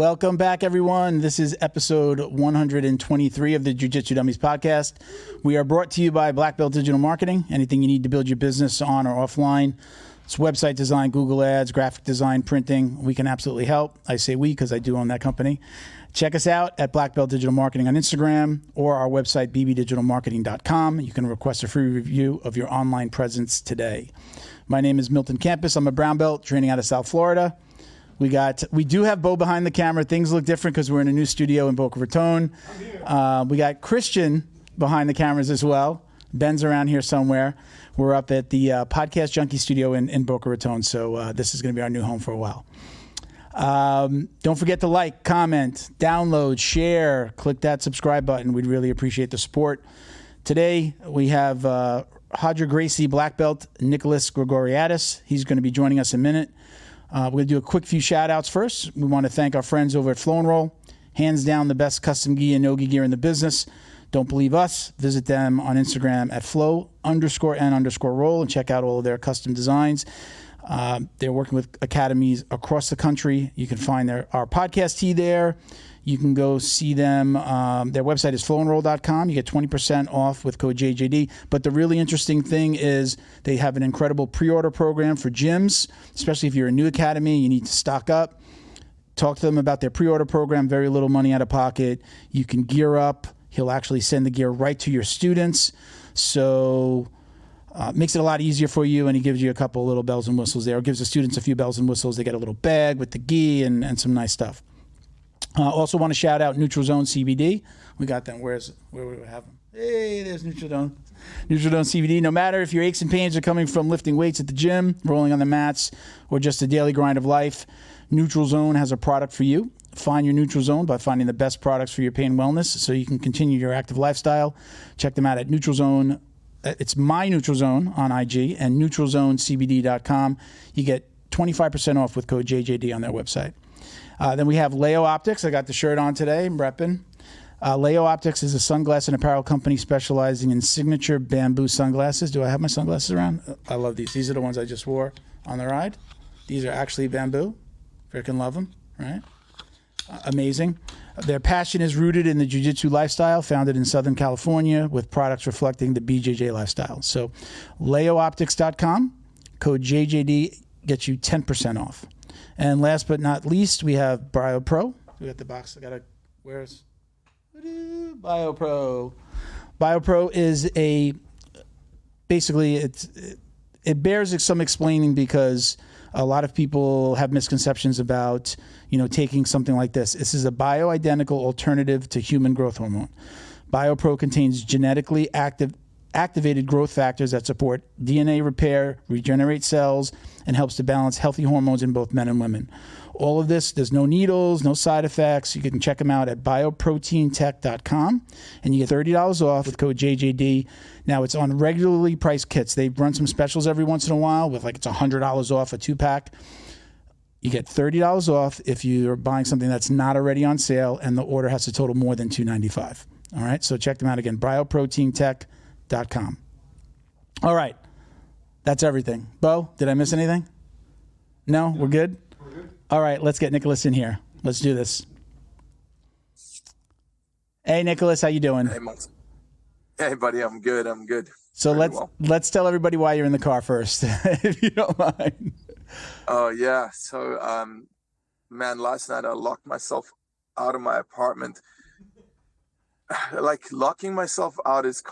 Welcome back, everyone. This is episode 123 of the Jiu-Jitsu Dummies podcast. We are brought to you by Black Belt Digital Marketing. Anything you need to build your business on or offline. It's website design, Google Ads, graphic design, printing. We can absolutely help. I say we because I do own that company. Check us out at Black Belt Digital Marketing on Instagram or our website, bbdigitalmarketing.com. You can request a free review of your online presence today. My name is Milton Campus. I'm a brown belt training out of South Florida. We do have Bo behind the camera. Things look different because we're in a new studio in Boca Raton. We got Christian behind the cameras as well. Ben's around here somewhere. We're up at the Podcast Junkie studio in Boca Raton, so this is going to be our new home for a while. Don't forget to like, comment, download, share, click that subscribe button. We'd really appreciate the support. Today we have Roger Gracie black belt, Nicholas Gregoriades. He's going to be joining us in a minute. We're going to do a quick few shout outs first. We want to thank our friends over at Flow and Roll. Hands down the best custom gi and no-gi gear in the business. Don't believe us? Visit them on Instagram at flow_n_roll and check out all of their custom designs. They're working with academies across the country. You can find our podcast tee there. You can go see them. Their website is flowandroll.com. You get 20% off with code JJD. But the really interesting thing is they have an incredible pre-order program for gyms, especially if you're a new academy, you need to stock up. Talk to them about their pre-order program, very little money out of pocket. You can gear up. He'll actually send the gear right to your students. So makes it a lot easier for you, and he gives you a couple little bells and whistles there. It gives the students a few bells and whistles. They get a little bag with the gi and some nice stuff. Also want to shout out Neutral Zone CBD. We got them. Where do we have them? Hey, there's Neutral Zone. Neutral Zone CBD. No matter if your aches and pains are coming from lifting weights at the gym, rolling on the mats, or just a daily grind of life, Neutral Zone has a product for you. Find your Neutral Zone by finding the best products for your pain wellness so you can continue your active lifestyle. Check them out at Neutral Zone. It's My Neutral Zone on IG and neutralzonecbd.com. You get 25% off with code JJD on their website. Then we have Leo Optics. I got the shirt on today. I'm repping. Leo Optics is a sunglass and apparel company specializing in signature bamboo sunglasses. Do I have my sunglasses around? I love these. These are the ones I just wore on the ride. These are actually bamboo. Freaking love them, right? Amazing. Their passion is rooted in the jiu-jitsu lifestyle, founded in Southern California, with products reflecting the BJJ lifestyle. So leooptics.com, code JJD gets you 10% off. And last but not least, we have BioPro. We got the box. Where's BioPro? BioPro is basically it bears some explaining because a lot of people have misconceptions about, taking something like this. This is a bioidentical alternative to human growth hormone. BioPro contains genetically activated growth factors that support DNA repair, regenerate cells, and helps to balance healthy hormones in both men and women. All of this, there's no needles, no side effects. You can check them out at bioproteintech.com, and you get $30 off with code JJD. Now, it's on regularly priced kits. They run some specials every once in a while with it's $100 off a 2-pack. You get $30 off if you're buying something that's not already on sale, and the order has to total more than $295. All right, so check them out again, bioproteintech.com. All right, that's everything. Bo, did I miss anything? No, we're good? We're good. All right, let's get Nicholas in here. Let's do this. Hey, Nicholas, how you doing? Hey, buddy, I'm good. So let's tell everybody why you're in the car first, if you don't mind. Oh, yeah. So, last night I locked myself out of my apartment. Locking myself out is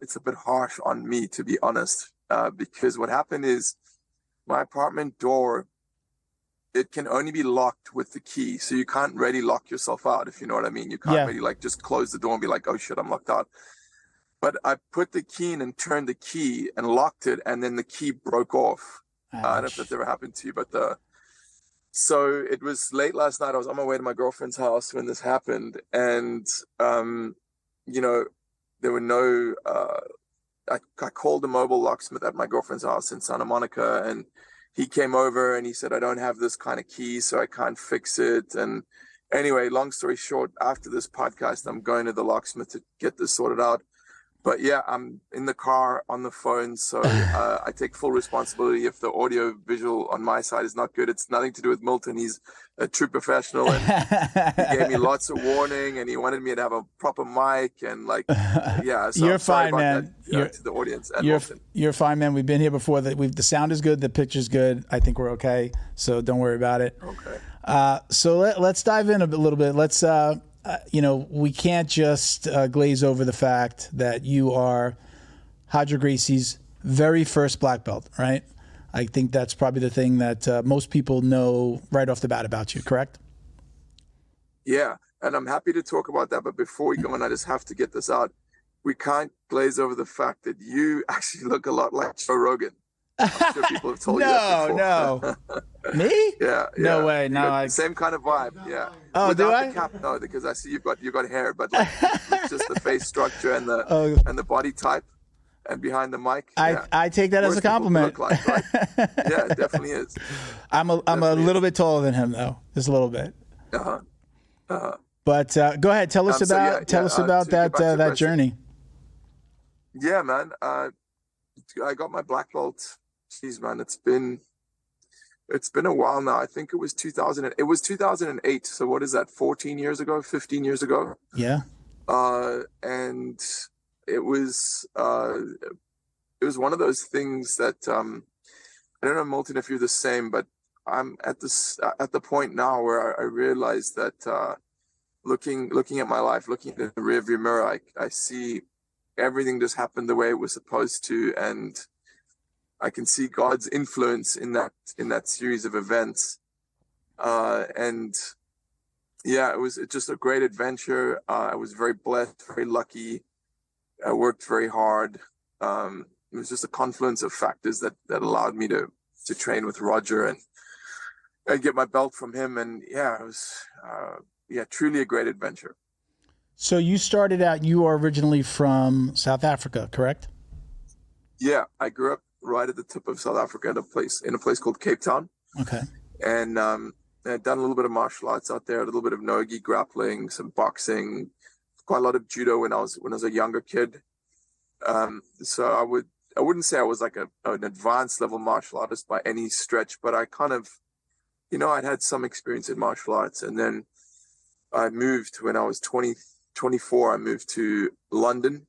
it's a bit harsh on me, to be honest, because what happened is my apartment door, it can only be locked with the key. So you can't really lock yourself out, if you know what I mean. You can't really just close the door and be like, oh shit, I'm locked out. But I put the key in and turned the key and locked it, and then the key broke off. I don't know if that's ever happened to you, but so it was late last night. I was on my way to my girlfriend's house when this happened, and there were no. I called the mobile locksmith at my girlfriend's house in Santa Monica, and he came over and he said, I don't have this kind of key, so I can't fix it. And anyway, long story short, after this podcast, I'm going to the locksmith to get this sorted out. But yeah, I'm in the car on the phone, so I take full responsibility if the audio visual on my side is not good. It's nothing to do with Milton. He's a true professional, and he gave me lots of warning, and he wanted me to have a proper mic, and like, yeah. So You're fine, man. That, to the audience and you're fine, man. We've been here before. The sound is good, the picture's good. I think we're okay, so don't worry about it. Okay. So let's dive in a little bit. Let's. We can't just glaze over the fact that you are Roger Gracie's very first black belt, right? I think that's probably the thing that most people know right off the bat about you, correct? Yeah, and I'm happy to talk about that. But before we go on, I just have to get this out. We can't glaze over the fact that you actually look a lot like Joe Rogan. I'm sure people have told you that before. No. Me? Yeah. No way. No, same kind of vibe. Yeah. Oh, without do I? The cap, no, because I see you've got hair, but like just the face structure and the body type, and behind the mic. I take that as a compliment. Look like, right? Yeah, it definitely is. I'm a little bit taller than him though, just a little bit. But go ahead, tell us about that journey. Yeah, man. I got my black belt. Jeez, man, it's been a while now. I think it was 2008. So what is that? 14 years ago, 15 years ago. Yeah. And it was one of those things that I don't know, Milton, if you're the same, but I'm at the point now where I realize that looking at my life, looking at the rearview mirror, I see everything just happened the way it was supposed to, and I can see God's influence in that series of events. And yeah, it's just a great adventure. I was very blessed, very lucky. I worked very hard. It was just a confluence of factors that allowed me to train with Roger and get my belt from him. And yeah, it was truly a great adventure. So you started out, you are originally from South Africa, correct? Yeah, I grew up right at the tip of South Africa in a place called Cape Town. Okay. And I'd done a little bit of martial arts out there, a little bit of no-gi grappling, some boxing, quite a lot of judo when I was a younger kid. So I wouldn't say I was like an advanced level martial artist by any stretch, but I kind of, I'd had some experience in martial arts. And then I moved when I was 24. I moved to London,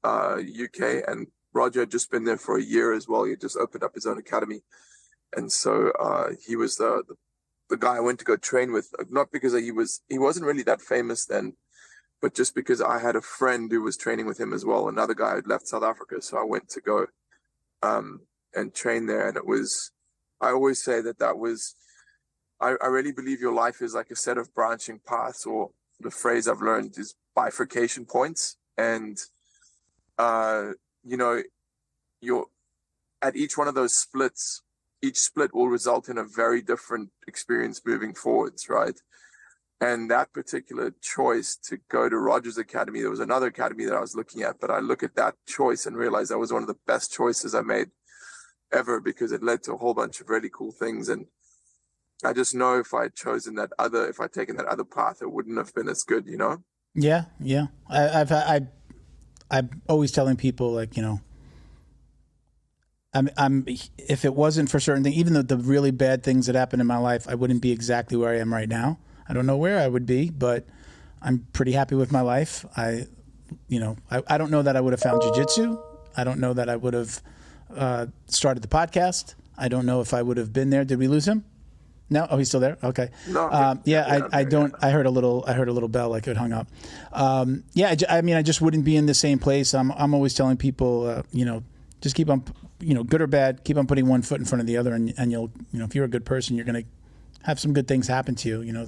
UK, and Roger had just been there for a year as well. He had just opened up his own academy. And so he was the guy I went to go train with, not because he wasn't really that famous then, but just because I had a friend who was training with him as well, another guy who'd left South Africa. So I went to go and train there. And I always say that was, I really believe your life is like a set of branching paths, or the phrase I've learned is bifurcation points. And, you're at each one of those splits, each split will result in a very different experience moving forwards, right? And that particular choice to go to Roger's Academy, there was another academy that I was looking at, but I look at that choice and realize that was one of the best choices I made ever, because it led to a whole bunch of really cool things. And I just know if I'd taken that other path, it wouldn't have been as good, Yeah. I'm always telling people, like, I'm if it wasn't for certain things, even though the really bad things that happened in my life, I wouldn't be exactly where I am right now. I don't know where I would be, but I'm pretty happy with my life. I don't know that I would have found jiu-jitsu. I don't know that I would have started the podcast. I don't know if I would have been there. Did we lose him? No. Oh, he's still there. Okay. No. I don't. I heard a little bell, like it hung up. I just wouldn't be in the same place. I'm always telling people, just keep on, good or bad, keep on putting one foot in front of the other, and you'll, if you're a good person, you're gonna have some good things happen to you.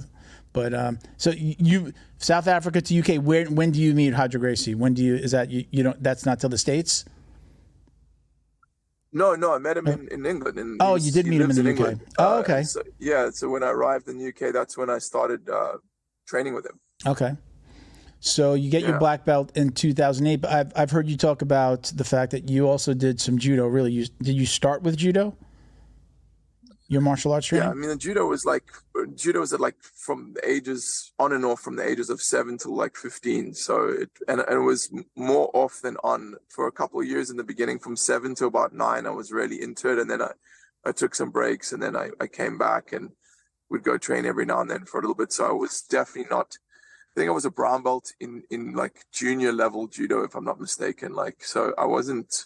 But so you South Africa to UK. When do you meet Roger Gracie? When do you? Is that you don't? That's not till the States. No, I met him in England. You did meet him in the UK. Oh, okay. So when I arrived in the UK, that's when I started training with him. Okay. So you get your black belt in 2008, but I've heard you talk about the fact that you also did some judo. Really, did you start with judo? your martial arts training? Yeah, I mean, the judo was at like from the ages on and off from the ages of 7 to like 15. So and it was more off than on for a couple of years in the beginning. From 7 to about 9, I was really into it, and then I took some breaks, and then I came back and would go train every now and then for a little bit. So I was definitely not. I think I was a brown belt in like junior level judo, if I'm not mistaken. Like, so I wasn't.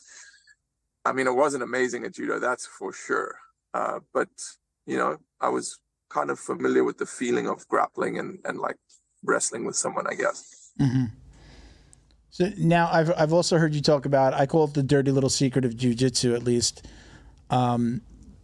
I mean, I wasn't amazing at judo, that's for sure. But you know, I was kind of familiar with the feeling of grappling and like wrestling with someone, I guess. Mm-hmm. So now I've also heard you talk about, I call it the dirty little secret of jiu-jitsu, at least.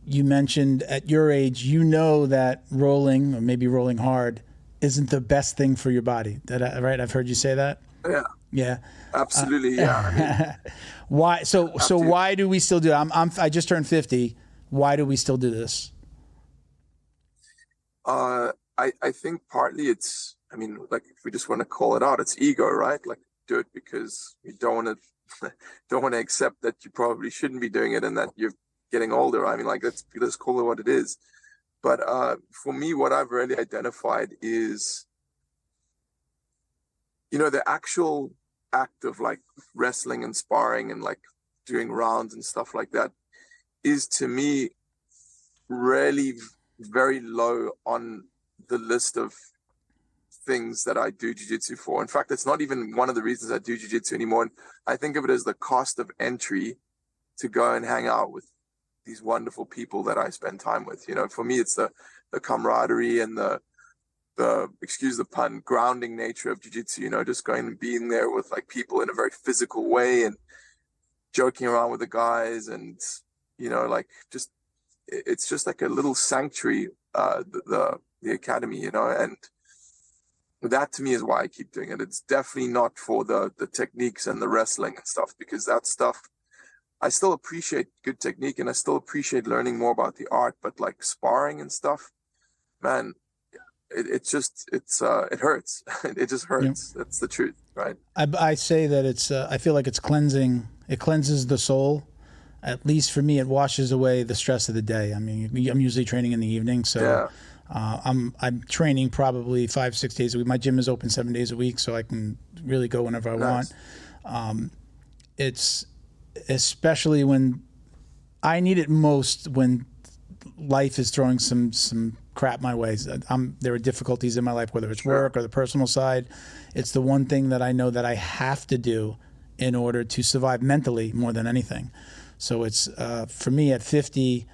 You mentioned at your age, you know that rolling, or maybe rolling hard, isn't the best thing for your body. Right? I've heard you say that. Yeah. Yeah. Absolutely. Yeah. I mean, why? So why do we still do it? I just turned 50. Why do we still do this? I think partly it's, I mean, like if we just want to call it out, it's ego, right? Like do it because you don't want to accept that you probably shouldn't be doing it and that you're getting older. I mean, like let's call it what it is. But for me, what I've really identified is, you know, the actual act of like wrestling and sparring and like doing rounds and stuff like that is to me really very low on the list of things that I do jiu-jitsu for. In fact, it's not even one of the reasons I do jiu-jitsu anymore. And I think of it as the cost of entry to go and hang out with these wonderful people that I spend time with. You know, for me, it's the camaraderie and the excuse the pun, grounding nature of jiu-jitsu, you know, just going and being there with like people in a very physical way and joking around with the guys and, you know, like just, it's just like a little sanctuary, the academy, you know, and that to me is why I keep doing it. It's definitely not for the techniques and the wrestling and stuff, because that stuff, I still appreciate good technique and I still appreciate learning more about the art, but like sparring and stuff, man, it hurts. It just hurts. That's the truth, right? I say that it's, I feel like it's cleansing. It cleanses the soul. At least for me, it washes away the stress of the day. I mean, I'm usually training in the evening, so I'm training probably 5-6 days a week. My gym is open 7 days a week, so I can really go whenever I want. It's especially when I need it most, when life is throwing some crap my way. There are difficulties in my life, whether it's work or the personal side. It's the one thing that I know that I have to do in order to survive mentally more than anything. So it's, for me at 50,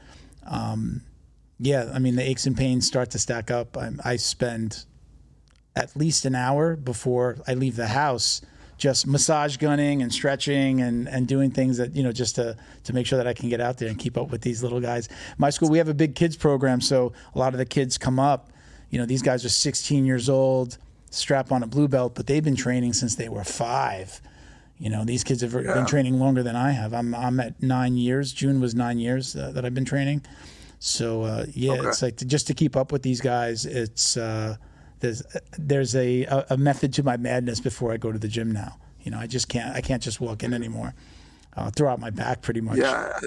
I mean, the aches and pains start to stack up. I spend at least an hour before I leave the house just massage gunning and stretching and doing things that, you know, just to make sure that I can get out there and keep up with these little guys. My school, we have a big kids program, so a lot of the kids come up. You know, these guys are 16 years old, strap on a blue belt, but they've been training since they were 5. You know, these kids have been training longer than I have. I'm at 9 years. June was 9 years that I've been training. So it's like just to keep up with these guys. It's there's a method to my madness before I go to the gym now. You know, I can't just walk in anymore. I'll throw out my back pretty much. Yeah,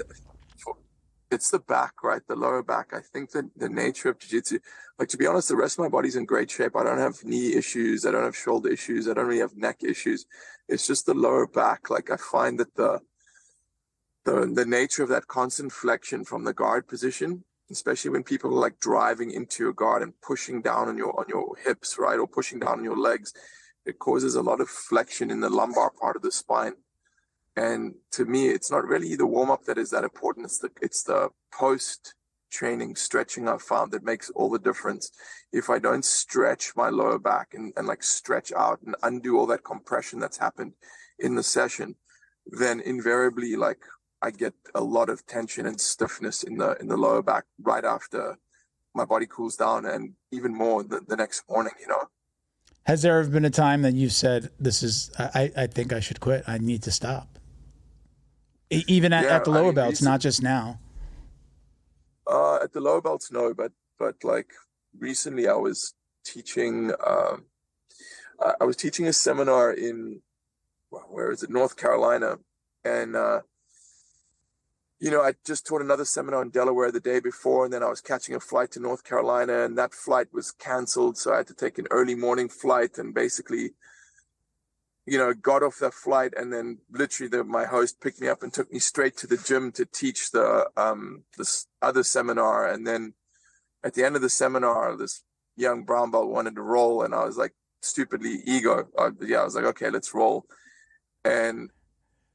it's the back, right? The lower back. I think that the nature of jiu-jitsu, like, to be honest, the rest of my body's in great shape. I don't have knee issues. I don't have shoulder issues. I don't really have neck issues. It's just the lower back. Like, I find that the nature of that constant flexion from the guard position, especially when people are like driving into your guard and pushing down on your hips, right, or pushing down on your legs, it causes a lot of flexion in the lumbar part of the spine. And to me, it's not really the warm-up that is that important. It's the post-training stretching I've found that makes all the difference. If I don't stretch my lower back and like stretch out and undo all that compression that's happened in the session, then invariably, like, I get a lot of tension and stiffness in the lower back right after my body cools down, and even more the next morning, you know. Has there ever been a time that you've said, I think I should quit, I need to stop? Even at the lower belts, not just now. At the lower belts, no, but like recently I was teaching a seminar in, where is it, North Carolina, and I just taught another seminar in Delaware the day before, and then I was catching a flight to North Carolina, and that flight was canceled. So I had to take an early morning flight, and basically, got off that flight, and then literally my host picked me up and took me straight to the gym to teach this other seminar. And then at the end of the seminar, this young brown belt wanted to roll, and I was like, stupidly ego. I was like, okay, let's roll. And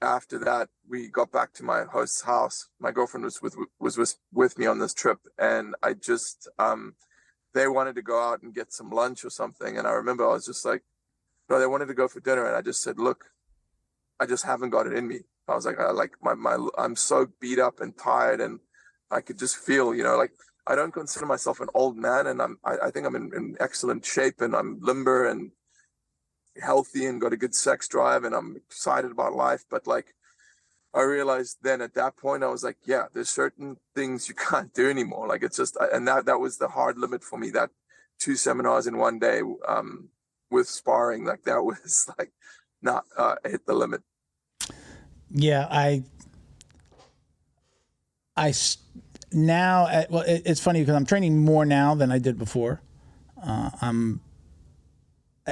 after that, we got back to my host's house. My girlfriend was with me on this trip, and I just they wanted to go out and get some lunch or something. And I remember I was just like, no, they wanted to go for dinner, and I just said, look, I just haven't got it in me. I was like, I'm so beat up and tired, and I could just feel, like, I don't consider myself an old man, and I think I'm in excellent shape, and I'm limber and healthy and got a good sex drive, and I'm excited about life. But like, I realized then at that point, I was like, yeah, there's certain things you can't do anymore. Like, it's just, and that was the hard limit for me. That 2 seminars in one day with sparring, like that was like, not hit the limit. Yeah, now, well, it's funny because I'm training more now than I did before.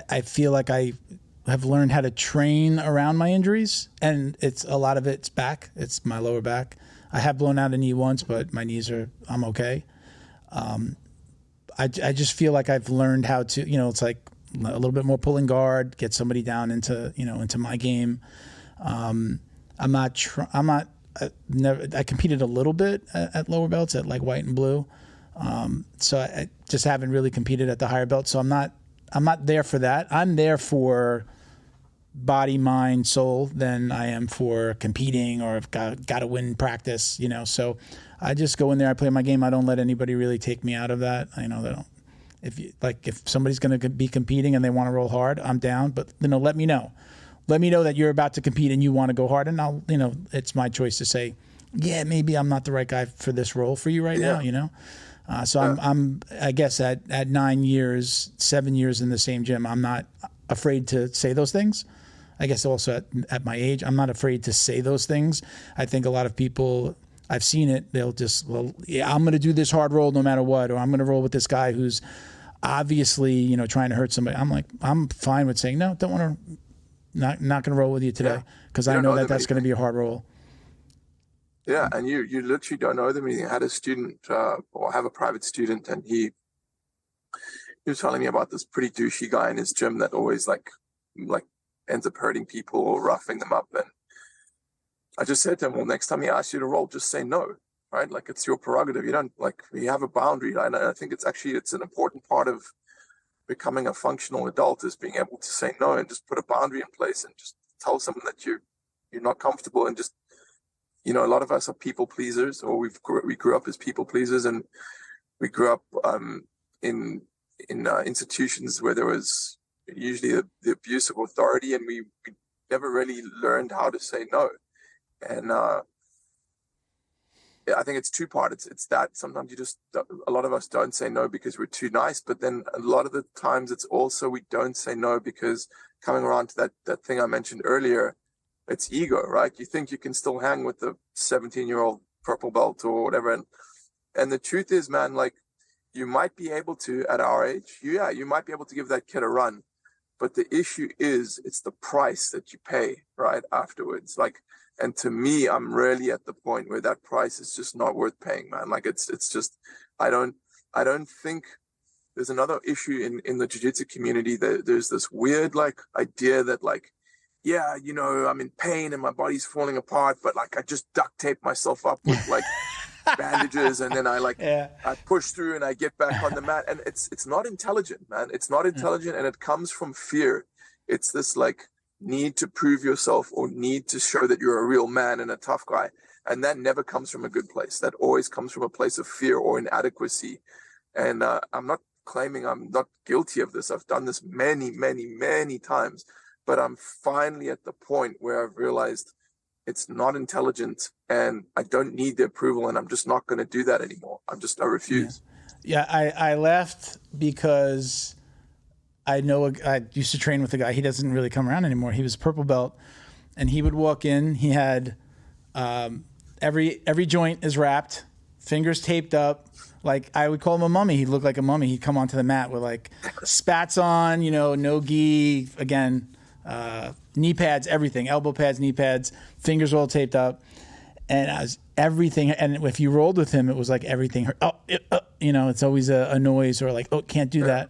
I feel like I have learned how to train around my injuries, and a lot of it's back. It's my lower back. I have blown out a knee once, but my knees I'm okay. I just feel like I've learned how to, it's like a little bit more pulling guard, get somebody down into my game. I competed a little bit at lower belts at like white and blue. So I just haven't really competed at the higher belt. So I'm not there for that. I'm there for body, mind, soul than I am for competing or I've got to win practice, So I just go in there, I play my game. I don't let anybody really take me out of that. I know that if somebody's going to be competing and they want to roll hard, I'm down, but let me know. Let me know that you're about to compete and you want to go hard, and I'll, it's my choice to say, yeah, maybe I'm not the right guy for this role for you right now, So I'm I guess at 7 years in the same gym, I'm not afraid to say those things. I guess also at my age, I'm not afraid to say those things. I think a lot of people, I've seen it, they'll just, I'm going to do this hard roll no matter what, or I'm going to roll with this guy who's obviously, trying to hurt somebody. I'm like, I'm fine with saying, no, don't want to, not going to roll with you today because I know that's going to be a hard roll. Yeah, and you literally don't know them. I had a student, or have a private student, and he was telling me about this pretty douchey guy in his gym that always like ends up hurting people or roughing them up. And I just said to him, well, next time he asks you to roll, just say no, right? Like, it's your prerogative. You don't, you have a boundary. And I think it's an important part of becoming a functional adult is being able to say no and just put a boundary in place and just tell someone that you're not comfortable, and just, a lot of us are people pleasers, or we grew up as people pleasers, and we grew up in institutions where there was usually the abuse of authority, and we never really learned how to say no. And I think it's two-part. It's that sometimes a lot of us don't say no because we're too nice, but then a lot of the times it's also we don't say no because, coming around to that thing I mentioned earlier, it's ego, right? You think you can still hang with the 17-year-old purple belt or whatever. And the truth is, man, like, you might be able to at our age. You might be able to give that kid a run. But the issue is, it's the price that you pay, right, afterwards. Like, and to me, I'm really at the point where that price is just not worth paying, man. Like, it's just, I don't think. There's another issue in the jiu-jitsu community. There's this weird, like, idea that, like, yeah, I'm in pain and my body's falling apart, but like, I just duct tape myself up with like bandages, and then I push through and I get back on the mat. And it's not intelligent, man. It's not intelligent, and it comes from fear. It's this like need to prove yourself or need to show that you're a real man and a tough guy. And that never comes from a good place. That always comes from a place of fear or inadequacy. And I'm not claiming I'm not guilty of this. I've done this many, many, many times. But I'm finally at the point where I've realized it's not intelligent, and I don't need the approval, and I'm just not going to do that anymore. I refuse. Yeah, I left because I used to train with a guy. He doesn't really come around anymore. He was a purple belt, and he would walk in. He had every joint is wrapped, fingers taped up. Like I would call him a mummy. He'd look like a mummy. He'd come onto the mat with like spats on, no gi, again, knee pads, everything, elbow pads, knee pads, fingers all taped up. And I was everything. And if you rolled with him, it was like everything hurt. It's always a noise or like, oh, can't do that.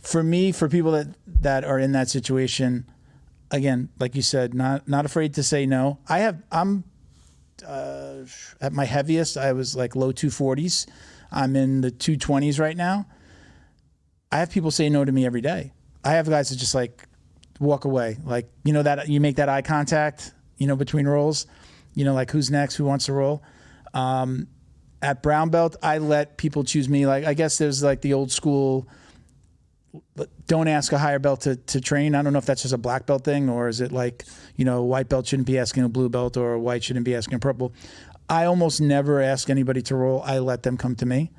For people that are in that situation, again, like you said, not afraid to say no. I'm at my heaviest, I was like low 240s. I'm in the 220s right now. I have people say no to me every day. I have guys that just like walk away. Like, that you make that eye contact, between rolls, like who's next, who wants to roll. At brown belt, I let people choose me. Like, I guess there's like the old school, don't ask a higher belt to train. I don't know if that's just a black belt thing, or is it like, white belt shouldn't be asking a blue belt or a white shouldn't be asking a purple. I almost never ask anybody to roll. I let them come to me.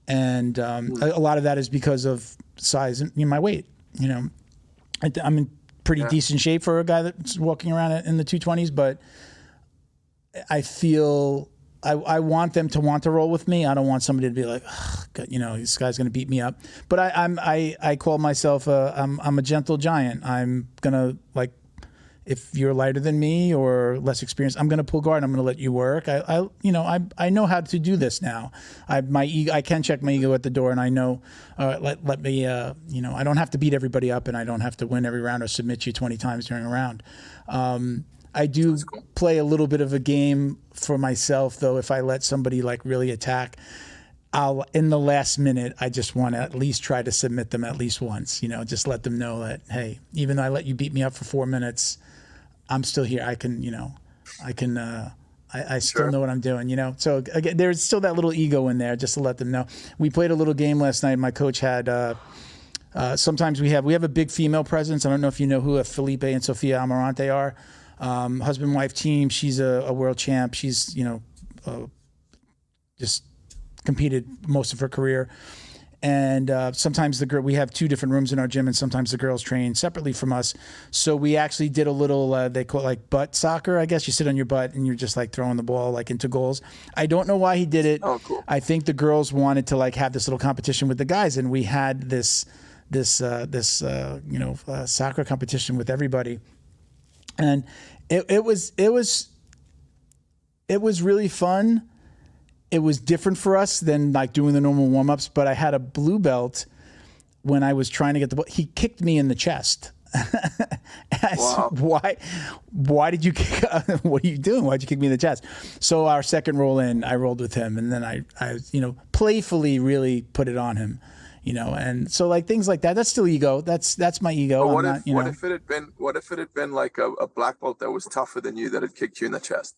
And a lot of that is because of size and my weight. I'm in pretty decent shape for a guy that's walking around in the 220s, but I feel I want them to want to roll with me. I don't want somebody to be like, this guy's going to beat me up. But I call myself I'm a gentle giant. I'm gonna, like, if you're lighter than me or less experienced, I'm going to pull guard. I'm going to let you work. I know how to do this now. I can check my ego at the door, and I know, let me, I don't have to beat everybody up, and I don't have to win every round or submit you 20 times during a round. I do play a little bit of a game for myself, though. If I let somebody like really attack, in the last minute, I just want to at least try to submit them at least once. Just let them know that, hey, even though I let you beat me up for 4 minutes, I'm still here. I still know what I'm doing. So again, there's still that little ego in there, just to let them know. We played a little game last night. My coach had. Sometimes we have a big female presence. I don't know if you know who Felipe and Sofia Amarante are. Husband-wife team. She's a world champ. She's just competed most of her career. And sometimes we have 2 different rooms in our gym, and sometimes the girls train separately from us. So we actually did a little, they call it like butt soccer, I guess. You sit on your butt and you're just like throwing the ball like into goals. I don't know why he did it. Oh, cool. I think the girls wanted to like have this little competition with the guys, and we had this soccer competition with everybody. And it was really fun. It was different for us than like doing the normal warm-ups, but I had a blue belt when I was trying to get the ball. He kicked me in the chest. Wow. Said, why did you kick? What are you doing? Why'd you kick me in the chest? So our second roll in, I rolled with him, and then I playfully really put it on him, and so like things like that. That's still ego. That's my ego. But what if it had been like a black belt that was tougher than you that had kicked you in the chest?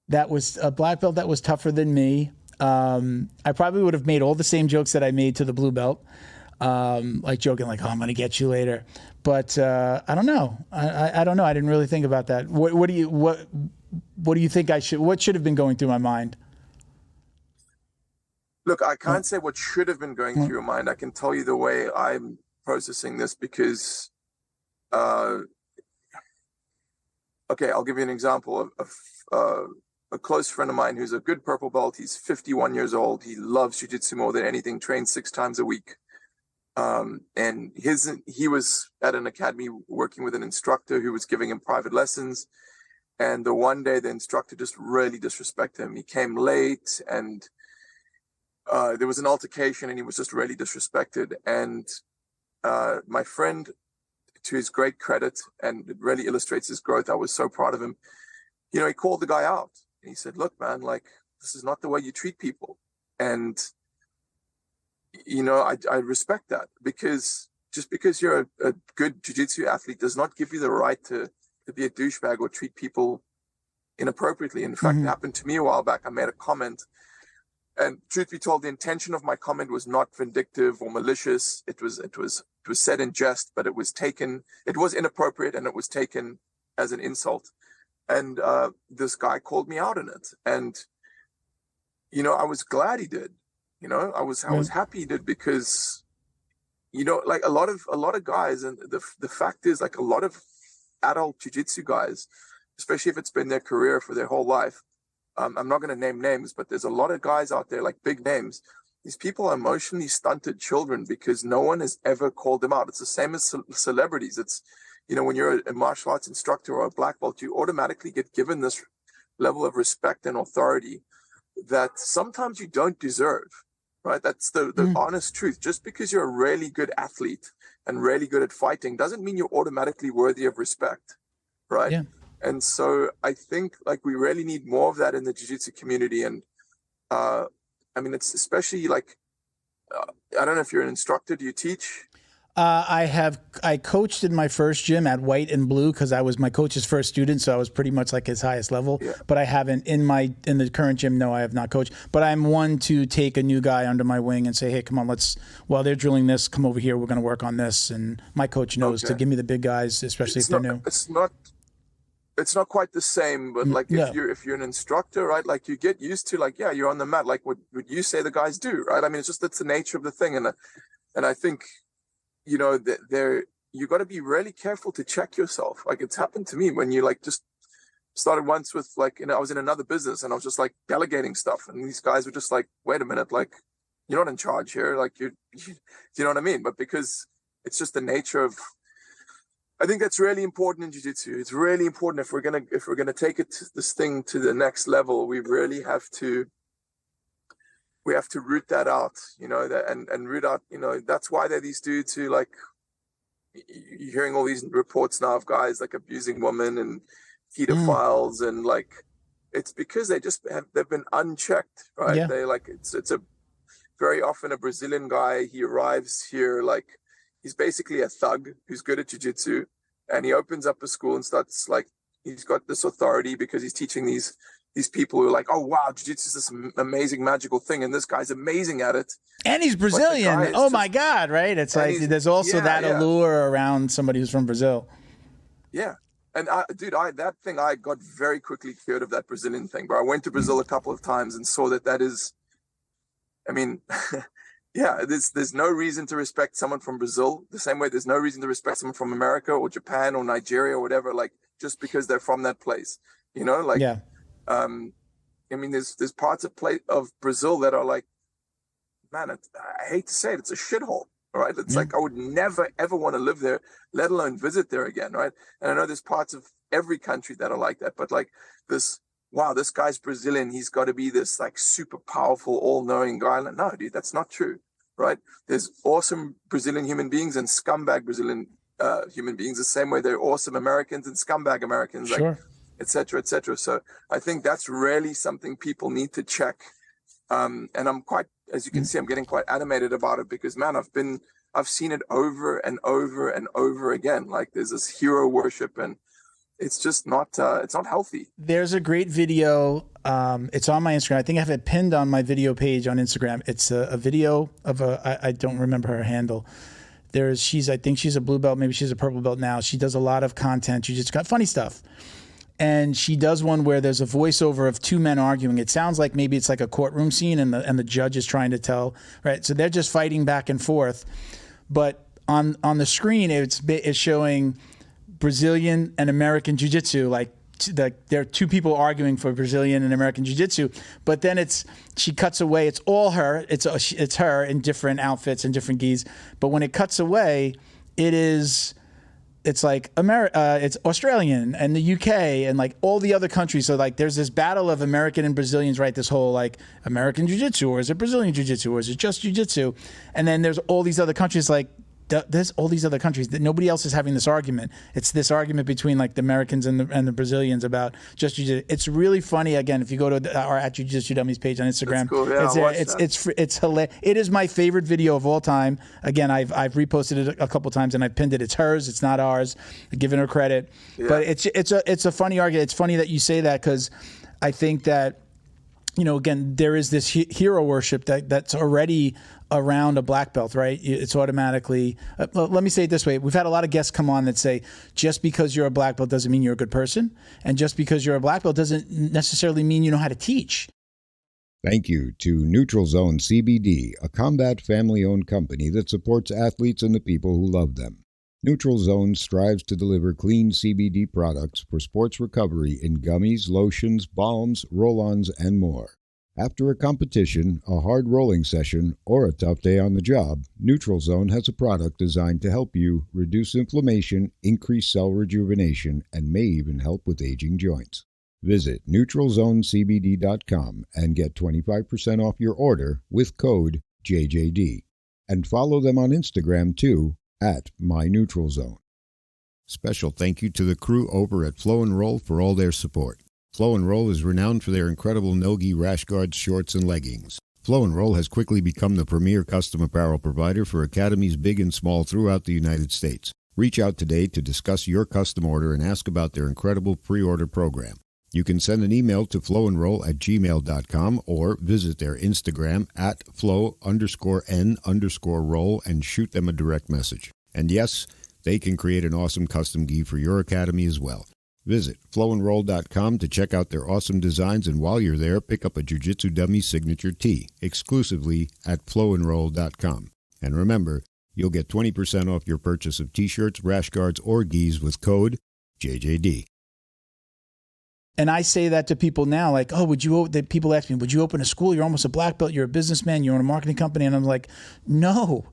That was a black belt that was tougher than me. I probably would have made all the same jokes that I made to the blue belt, like joking like, "Oh, I'm going to get you later." But I don't know. I don't know. I didn't really think about that. What do you think what should have been going through my mind? Look, I can't say what should have been going through your mind. I can tell you the way I'm processing this because, okay, I'll give you an example of a close friend of mine who's a good purple belt. He's 51 years old. He loves jiu-jitsu more than anything, trains 6 times a week. And he was at an academy working with an instructor who was giving him private lessons. And the one day the instructor just really disrespected him. He came late, and there was an altercation, and he was just really disrespected. And my friend, to his great credit, and it really illustrates his growth, I was so proud of him. He called the guy out. He said, "Look, man, like, this is not the way you treat people." And, I respect that, because just because you're a good jiu-jitsu athlete does not give you the right to be a douchebag or treat people inappropriately. In fact, It happened to me a while back. I made a comment, and truth be told, the intention of my comment was not vindictive or malicious. It was said in jest, but it was inappropriate, and it was taken as an insult. And this guy called me out on it, and I was glad he did. I was happy he did, because like a lot of guys, and the fact is, like, a lot of adult jiu-jitsu guys, especially if it's been their career for their whole life. I'm not going to name names, but there's a lot of guys out there, like big names. These people are emotionally stunted children because no one has ever called them out. It's the same as celebrities. It's, when you're a martial arts instructor or a black belt, you automatically get given this level of respect and authority that sometimes you don't deserve, right? That's the honest truth. Just because you're a really good athlete and really good at fighting doesn't mean you're automatically worthy of respect, right? Yeah. And so I think like we really need more of that in the jiu-jitsu community. And it's especially like, I don't know if you're an instructor, do you teach? I coached in my first gym at White and Blue because I was my coach's first student, so I was pretty much like his highest level. Yeah. But I haven't in the current gym. No, I have not coached. But I'm one to take a new guy under my wing and say, hey, come on, while they're drilling this, come over here. We're going to work on this. And my coach knows to give me the big guys, especially if they're new. It's not quite the same, but like if you're an instructor, right? Like you get used to like, yeah, you're on the mat. Like what you say the guys do, right? I mean, it's the nature of the thing. And I think, you got to be really careful to check yourself. Like it's happened to me when you like just started once with like, I was in another business and I was just like delegating stuff. And these guys were just like, wait a minute, like you're not in charge here. Like you know what I mean? But because it's just the nature of, I think that's really important in jiu-jitsu. It's really important if we're gonna take this thing to the next level. We really have to root that out, and root out, that's why they're these dudes who like, you're hearing all these reports now of guys like abusing women and pedophiles and like, it's because they've been unchecked, right? Yeah. They like, it's a very often a Brazilian guy. He arrives here, like he's basically a thug who's good at jiu-jitsu, and he opens up a school and starts like, he's got this authority because he's teaching these people who are like, oh wow, jiu-jitsu is this amazing magical thing, and this guy's amazing at it. And he's Brazilian. Oh my God, right? It's like there's also that allure around somebody who's from Brazil. Yeah. And I got very quickly cured of that Brazilian thing. But I went to Brazil a couple of times and saw that is, I mean, yeah, there's no reason to respect someone from Brazil the same way there's no reason to respect someone from America or Japan or Nigeria or whatever, like just because they're from that place, like, yeah. I mean, there's parts of Brazil that are like, man, I hate to say it, it's a shithole, right? It's like, I would never, ever want to live there, let alone visit there again, right? And I know there's parts of every country that are like that, but like this guy's Brazilian, he's got to be this like super powerful, all-knowing guy. Like, no, dude, that's not true, right? There's awesome Brazilian human beings and scumbag Brazilian human beings the same way there are awesome Americans and scumbag Americans. Sure. Like, et cetera, et cetera. So I think that's really something people need to check. And I'm quite, as you can see, I'm getting quite animated about it because, man, I've seen it over and over and over again. Like there's this hero worship and it's just not, it's not healthy. There's a great video. It's on my Instagram. I think I have it pinned on my video page on Instagram. It's a video of I don't remember her handle. I think she's a blue belt. Maybe she's a purple belt now. She does a lot of content. She just got funny stuff. And she does one where there's a voiceover of two men arguing. It sounds like maybe it's like a courtroom scene and the judge is trying to tell, right? So they're just fighting back and forth. But on the screen, it's showing Brazilian and American jiu-jitsu, like there are two people arguing for Brazilian and American jiu-jitsu. But then she cuts away. It's all her. It's her in different outfits and different gis. But when it cuts away, it's like it's Australian and the UK and like all the other countries. So like there's this battle of American and Brazilians, right? This whole like American jiu-jitsu, or is it Brazilian jiu-jitsu, or is it just jiu-jitsu? And then there's all these other countries, like there's all these other countries that nobody else is having this argument. It's this argument between like the Americans and the Brazilians about just jiu-jitsu. It's really funny. Again, if you go to our at Jiu-Jitsu Dummies page on Instagram, cool. Yeah, it's hilarious. It is my favorite video of all time. Again, I've reposted it a couple times and I've pinned it. It's hers. It's not ours. Giving her credit, but it's a funny argument. It's funny that you say that because I think that, again, there is this hero worship that's already around a black belt, right? It's automatically, let me say it this way. We've had a lot of guests come on that say, just because you're a black belt doesn't mean you're a good person. And just because you're a black belt doesn't necessarily mean you know how to teach. Thank you to Neutral Zone CBD, a combat family-owned company that supports athletes and the people who love them. Neutral Zone strives to deliver clean CBD products for sports recovery in gummies, lotions, balms, roll-ons, and more. After a competition, a hard rolling session, or a tough day on the job, Neutral Zone has a product designed to help you reduce inflammation, increase cell rejuvenation, and may even help with aging joints. Visit NeutralZoneCBD.com and get 25% off your order with code JJD. And follow them on Instagram too, at MyNeutralZone. Special thank you to the crew over at Flow and Roll for all their support. Flow and Roll is renowned for their incredible no-gi rash guards, shorts, and leggings. Flow and Roll has quickly become the premier custom apparel provider for academies big and small throughout the United States. Reach out today to discuss your custom order and ask about their incredible pre-order program. You can send an email to flowandroll@gmail.com or visit their Instagram at flow_n_roll and shoot them a direct message. And yes, they can create an awesome custom gi for your academy as well. Visit flowandroll.com to check out their awesome designs, and while you're there, pick up a Jiu-Jitsu Dummy signature tee exclusively at flowandroll.com. And remember, you'll get 20% off your purchase of t-shirts, rash guards, or gis with code JJD. And I say that to people now, like, oh, people ask me, would you open a school? You're almost a black belt. You're a businessman. You own a marketing company. And I'm like, no,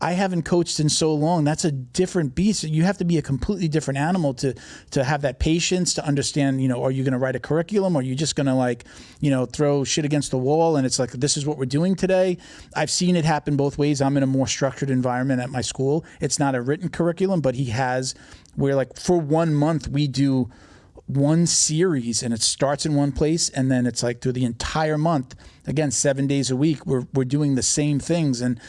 I haven't coached in so long. That's a different beast. You have to be a completely different animal to have that patience, to understand, are you going to write a curriculum? Or are you just going to throw shit against the wall? And it's like, this is what we're doing today. I've seen it happen both ways. I'm in a more structured environment at my school. It's not a written curriculum, but where like for 1 month, we do one series, and it starts in one place, and then it's like through the entire month, again, 7 days a week, we're doing the same things. And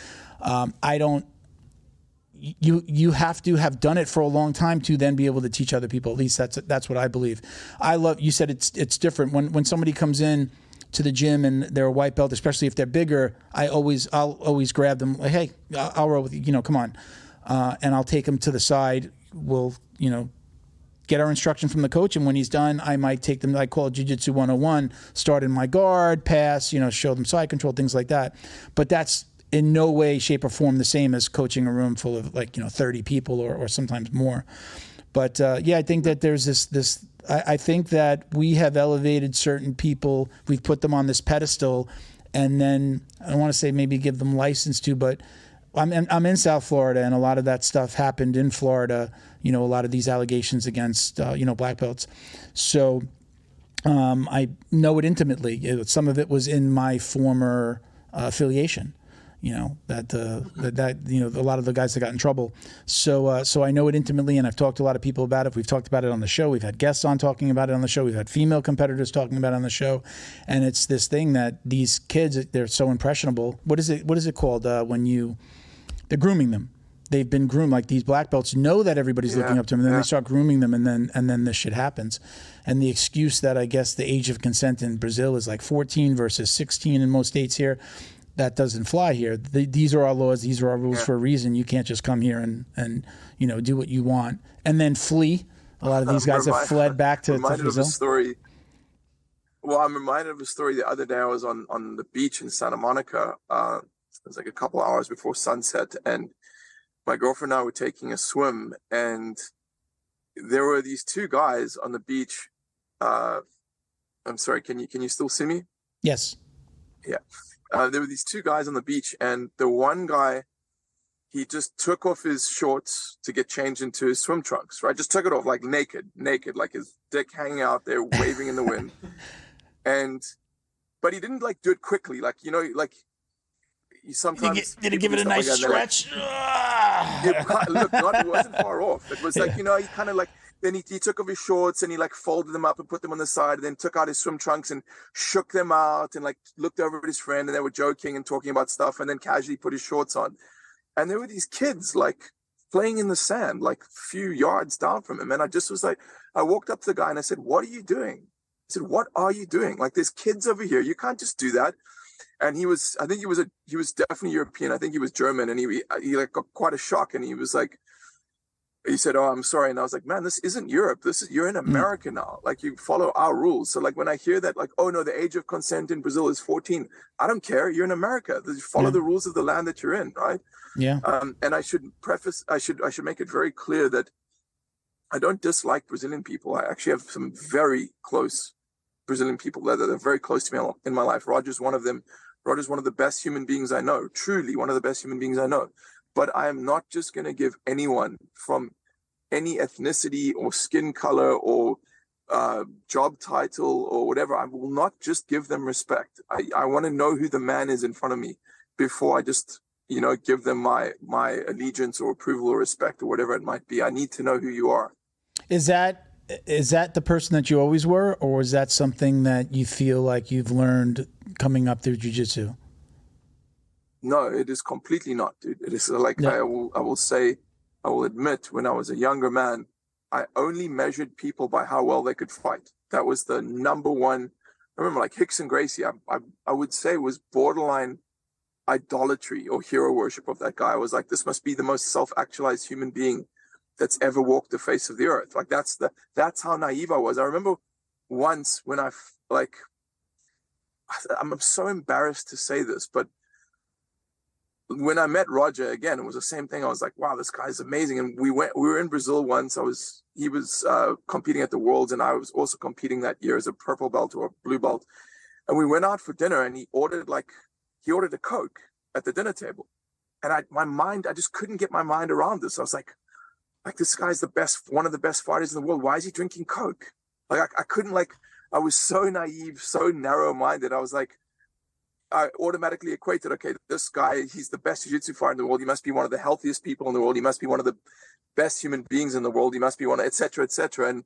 you have to have done it for a long time to then be able to teach other people. At least that's what I believe. You said it's different when somebody comes in to the gym and they're a white belt, especially if they're bigger. I'll always grab them like, hey, I'll roll with you, come on, and I'll take them to the side. We'll get our instruction from the coach, and when he's done, I might take them, I call it Jiu-Jitsu 101, start in my guard, pass, show them side control, things like that. But that's in no way, shape, or form the same as coaching a room full of 30 people or sometimes more. But I think that there's this. I think that we have elevated certain people, we've put them on this pedestal, and then I don't want to say maybe give them license to, but I'm in South Florida, and a lot of that stuff happened in Florida. A lot of these allegations against black belts. So I know it intimately. Some of it was in my former affiliation. That a lot of the guys that got in trouble. So I know it intimately, and I've talked to a lot of people about it. We've talked about it on the show. We've had guests on talking about it on the show. We've had female competitors talking about it on the show. And it's this thing that these kids, they're so impressionable. What is it called when they're grooming them? They've been groomed. Like, these black belts know that everybody's looking up to them, and then they start grooming them, and then this shit happens. And the excuse that I guess the age of consent in Brazil is like 14 versus 16 in most states here, that doesn't fly here. These are our laws. These are our rules for a reason. You can't just come here and do what you want and then flee. A lot of these guys have fled back to Brazil. I'm reminded of a story the other day. I was on the beach in Santa Monica. It was like a couple hours before sunset, and my girlfriend and I were taking a swim, and there were these two guys on the beach. I'm sorry, can you still see me? Yes. Yeah. There were these two guys on the beach, and the one guy, he just took off his shorts to get changed into his swim trunks, right? Just took it off, like naked, like his dick hanging out there, waving in the wind. But he didn't do it quickly. You sometimes did he give it a nice stretch? It wasn't far off. It was he kind of then he took off his shorts and he folded them up and put them on the side, and then took out his swim trunks and shook them out and looked over at his friend, and they were joking and talking about stuff, and then casually put his shorts on. And there were these kids playing in the sand, a few yards down from him. And I just was I walked up to the guy and I said, "What are you doing?" I said, "What are you doing? There's kids over here. You can't just do that." And he was definitely European. I think he was German, and he got quite a shock, and he was like, he said, "Oh, I'm sorry." And I was like, "Man, this isn't Europe. You're in America now. Like, you follow our rules." So like when I hear that, like, "Oh no, the age of consent in Brazil is 14," I don't care. You're in America. You follow the rules of the land that you're in, right? Yeah. And I should make it very clear that I don't dislike Brazilian people. I actually have some very close Brazilian people that are very close to me in my life. Roger's one of them. Roger's one of the best human beings I know. Truly one of the best human beings I know. But I am not just going to give anyone from any ethnicity or skin color or job title or whatever, I will not just give them respect. I want to know who the man is in front of me before I just, give them my allegiance or approval or respect or whatever it might be. I need to know who you are. Is that the person that you always were, or is that something that you feel like you've learned coming up through jiu-jitsu? No, it is completely not, dude. It is like, I will admit, when I was a younger man, I only measured people by how well they could fight. That was the number one. I remember like Roger Gracie, I would say was borderline idolatry or hero worship of that guy. I was like, this must be the most self-actualized human being that's ever walked the face of the earth. Like that's how naive I was. I remember once when I'm so embarrassed to say this, but when I met Roger again, it was the same thing. I was like, wow, this guy's amazing. And we were in Brazil once. He was competing at the Worlds, and I was also competing that year as a purple belt or a blue belt. And we went out for dinner, and he ordered a Coke at the dinner table. And I just couldn't get my mind around this. I was like, this guy's one of the best fighters in the world. Why is he drinking Coke? Like, I couldn't, I was so naive, so narrow-minded. I was like, I automatically equated, okay, this guy, he's the best jiu-jitsu fighter in the world. He must be one of the healthiest people in the world. He must be one of the best human beings in the world. He must be one of, et cetera, et cetera. And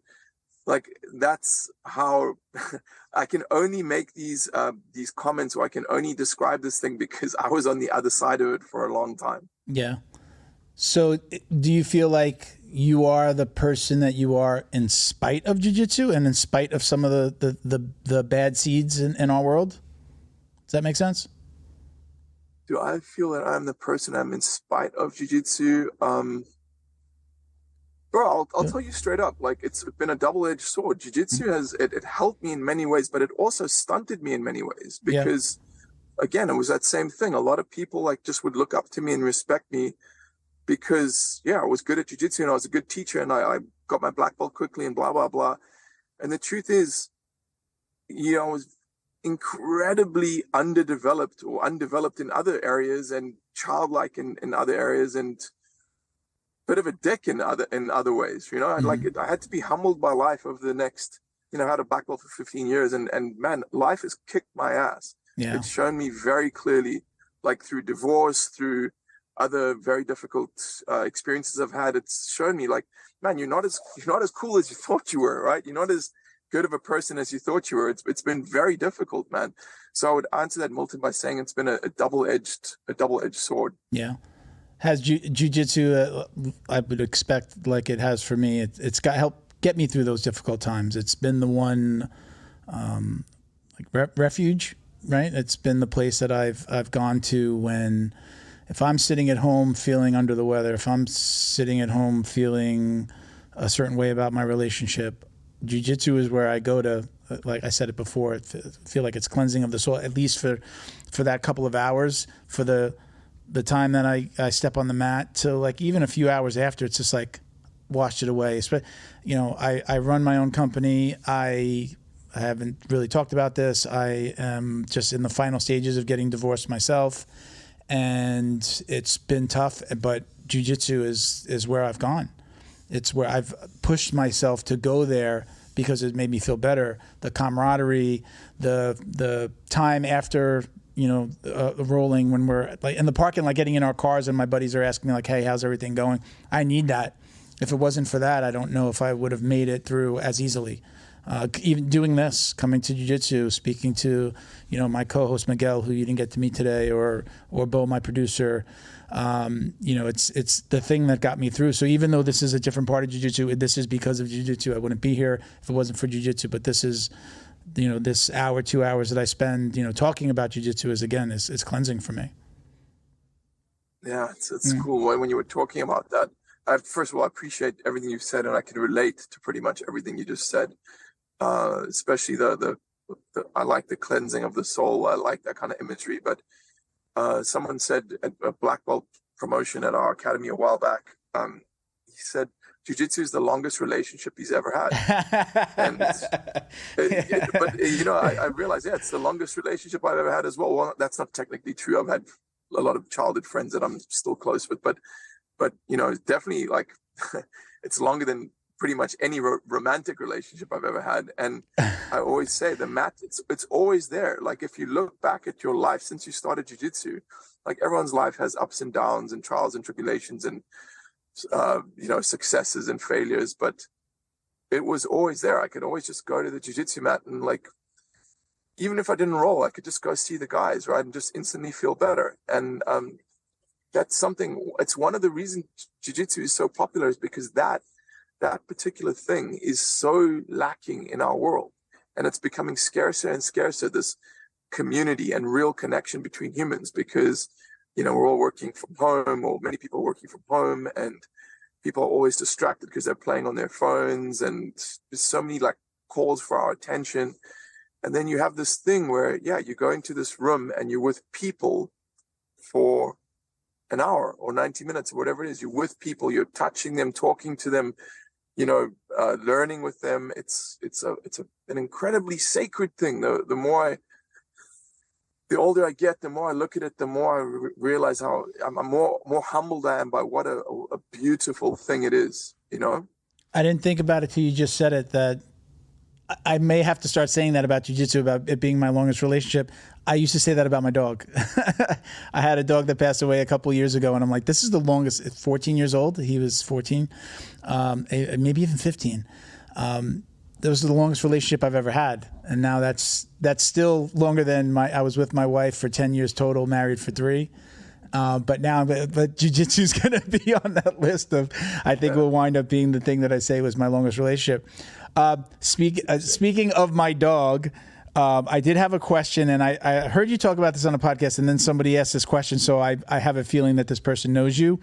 that's how I can only make these comments, or I can only describe this thing because I was on the other side of it for a long time. Yeah. So do you feel like you are the person that you are in spite of jiu-jitsu and in spite of some of the bad seeds in our world? Does that make sense? Do I feel that I'm the person I'm in spite of jiu-jitsu? Bro, I'll tell you straight up, it's been a double-edged sword. Jiu-jitsu it helped me in many ways, but it also stunted me in many ways because, again, it was that same thing. A lot of people just would look up to me and respect me because, I was good at jiu-jitsu and I was a good teacher and I got my black belt quickly and blah, blah, blah. And the truth is, I was incredibly undeveloped in other areas and childlike in other areas and bit of a dick in other ways, Mm-hmm. I had to be humbled by life over the next, I had a black belt for 15 years and man, life has kicked my ass. Yeah. It's shown me very clearly, through divorce, through other very difficult experiences I've had. It's shown me man, you're not as cool as you thought you were, right? You're not as good of a person as you thought you were. It's been very difficult, man. So I would answer that, Milton, by saying it's been a double-edged sword. Yeah. Has jiu-jitsu, I would expect, like it has for me, it's got helped get me through those difficult times. It's been the one refuge, right? It's been the place that I've gone to if I'm sitting at home feeling under the weather, if I'm sitting at home feeling a certain way about my relationship, jiu-jitsu is where I go to, like I said it before, feel like it's cleansing of the soul, at least for that couple of hours, for the time that I step on the mat to even a few hours after, it's just washed it away. I run my own company. I haven't really talked about this. I am just in the final stages of getting divorced myself, and it's been tough, but jiu-jitsu is where I've gone. It's where I've pushed myself to go there because it made me feel better. The camaraderie, the time after, rolling when we're in the parking lot, getting in our cars and my buddies are asking me hey, how's everything going? I need that. If it wasn't for that, I don't know if I would have made it through as easily. Even doing this, coming to jiu-jitsu, speaking to, my co-host Miguel, who you didn't get to meet today, or Bo, my producer, it's the thing that got me through. So even though this is a different part of jiu-jitsu, this is because of jiu-jitsu. I wouldn't be here if it wasn't for jiu-jitsu, but this is, this hour, 2 hours that I spend, talking about jiu-jitsu is cleansing for me. Yeah, it's cool. When you were talking about that, first of all, I appreciate everything you've said, and I can relate to pretty much everything you just said. Especially the I like the cleansing of the soul. I like that kind of imagery. But someone said at a black belt promotion at our academy a while back, he said, jiu-jitsu is the longest relationship he's ever had. And but I realized, it's the longest relationship I've ever had as well. Well, that's not technically true. I've had a lot of childhood friends that I'm still close with, but it's definitely like it's longer than pretty much any romantic relationship I've ever had. And I always say the mat, it's always there. Like if you look back at your life since you started jiu-jitsu, like everyone's life has ups and downs and trials and tribulations and successes and failures, but it was always there. I could always just go to the jiu-jitsu mat and, like, even if I didn't roll, I could just go see the guys, right, and just instantly feel better. And that's something. It's one of the reasons jiu-jitsu is so popular, is because that particular thing is so lacking in our world, and it's becoming scarcer and scarcer. This community and real connection between humans, because we're all working from home, or many people are working from home, and people are always distracted because they're playing on their phones, and there's so many like calls for our attention. And then you have this thing where, you go into this room and you're with people for an hour or 90 minutes or whatever it is. You're with people, you're touching them, talking to them, learning with them. It's an incredibly sacred thing. The older I get, the more I look at it, the more I realize how I'm more humbled I am by what a beautiful thing it is, I didn't think about it till you just said it, that I may have to start saying that about jiu-jitsu, about it being my longest relationship. I used to say that about my dog. I had a dog that passed away a couple of years ago, and I'm like, this is the longest. 14 years old. He was 14, maybe even 15. That was the longest relationship I've ever had. And now that's still longer than I was with my wife for 10 years total, married for 3. But jiu-jitsu is going to be on that list of, I think will wind up being the thing that I say was my longest relationship. Speaking of my dog, I did have a question, and I heard you talk about this on a podcast, and then somebody asked this question. So I have a feeling that this person knows you.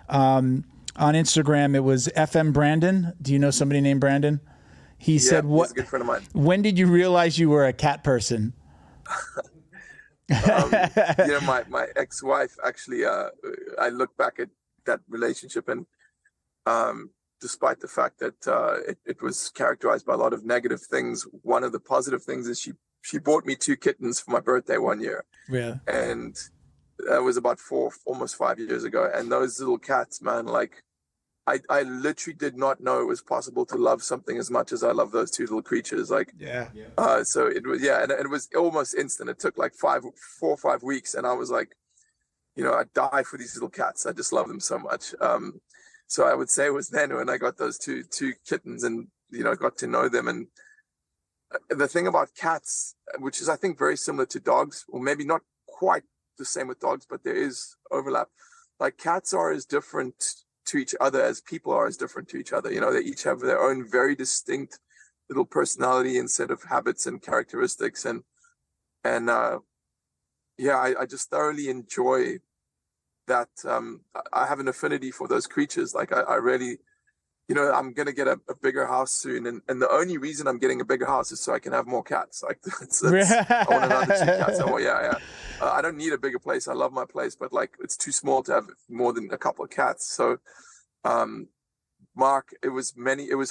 On Instagram, it was FM Brandon. Do you know somebody named Brandon? He said, "What? He's a good friend of mine." When did you realize you were a cat person? My ex-wife, actually, I look back at that relationship, and despite the fact that it was characterized by a lot of negative things, one of the positive things is she bought me 2 kittens for my birthday one year. Yeah. And that was about almost 5 years ago. And those little cats, man, like, I literally did not know it was possible to love something as much as I love those 2 little creatures. Like, so it was, and it was almost instant. It took like 4 or 5 weeks. And I was like, I'd die for these little cats. I just love them so much. So I would say it was then when I got those two kittens and, got to know them. And the thing about cats, which is, I think, very similar to dogs, or maybe not quite the same with dogs, but there is overlap. Like, cats are as different to each other as people are as different to each other. They each have their own very distinct little personality and set of habits and characteristics. And I just thoroughly enjoy that. I have an affinity for those creatures. Like, I really, I'm going to get a bigger house soon. And the only reason I'm getting a bigger house is so I can have more cats. Like, I want another 2 cats. I don't need a bigger place. I love my place, but like, it's too small to have more than a couple of cats. So, Mark, it was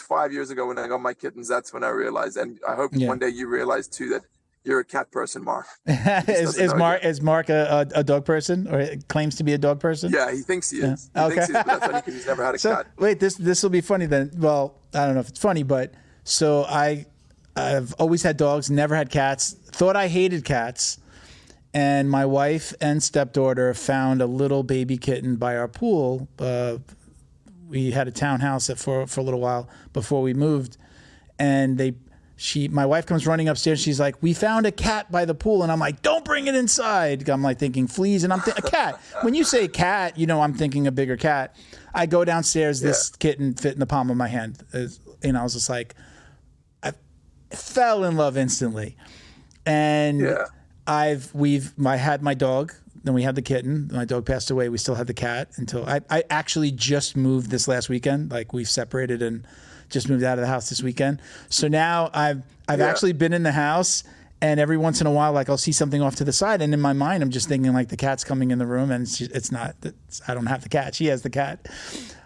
5 years ago when I got my kittens. That's when I realized, and I hope one day you realize too that you're a cat person, Mark. Is Mark a dog person, or claims to be a dog person? Yeah, he thinks he is. He thinks he is, but that's only because he's never had a cat. Wait, this will be funny then. Well, I don't know if it's funny, but so I've always had dogs, never had cats. Thought I hated cats, and my wife and stepdaughter found a little baby kitten by our pool. We had a townhouse for a little while before we moved, and my wife comes running upstairs. She's like, "We found a cat by the pool." And I'm like, "Don't bring it inside." I'm like thinking fleas, and a cat. When you say cat, I'm thinking a bigger cat. I go downstairs, this kitten fit in the palm of my hand. And I was just like, I fell in love instantly. And I had my dog Then we had the kitten. My dog passed away. We still had the cat until I actually just moved this last weekend. Like we've separated and just moved out of the house this weekend. So now I've actually been in the house, and every once in a while, like I'll see something off to the side, and in my mind, I'm just thinking like the cat's coming in the room, and it's not. I don't have the cat. She has the cat.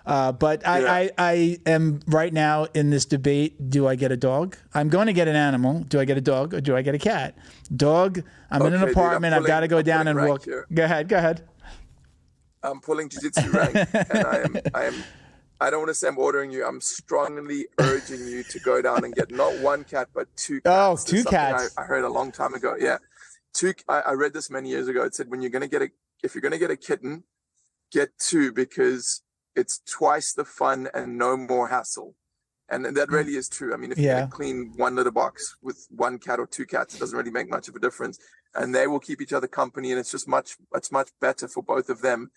But I am right now in this debate. Do I get a dog? I'm going to get an animal. Do I get a dog or do I get a cat? Dog. I'm in an apartment. I've got to go down and walk. Here. Go ahead. I'm pulling jiu-jitsu rank, and I don't want to say I'm ordering you. I'm strongly urging you to go down and get not one cat, but two cats. Oh, two cats. I heard a long time ago. Yeah. I read this many years ago. It said, if you're going to get a kitten, get two, because it's twice the fun and no more hassle. And that really is true. I mean, if you're going to clean one litter box with one cat or two cats, it doesn't really make much of a difference. And they will keep each other company, and it's much better for both of them.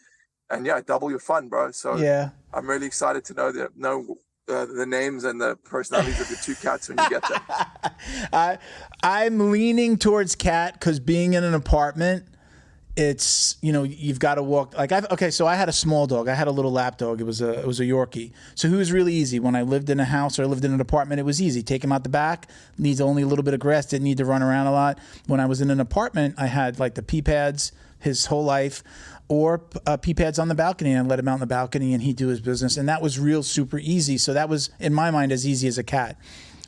And double your fun, bro. So I'm really excited to know the names and the personalities of the two cats when you get them. I'm leaning towards cat because being in an apartment, it's, you've got to walk. So I had a small dog. I had a little lap dog. It was a Yorkie. So he was really easy. When I lived in a house or I lived in an apartment, it was easy. Take him out the back. Needs only a little bit of grass. Didn't need to run around a lot. When I was in an apartment, I had like the pee pads his whole life, or pee pads on the balcony, and let him out on the balcony and he'd do his business. And that was real super easy. So that was, in my mind, as easy as a cat.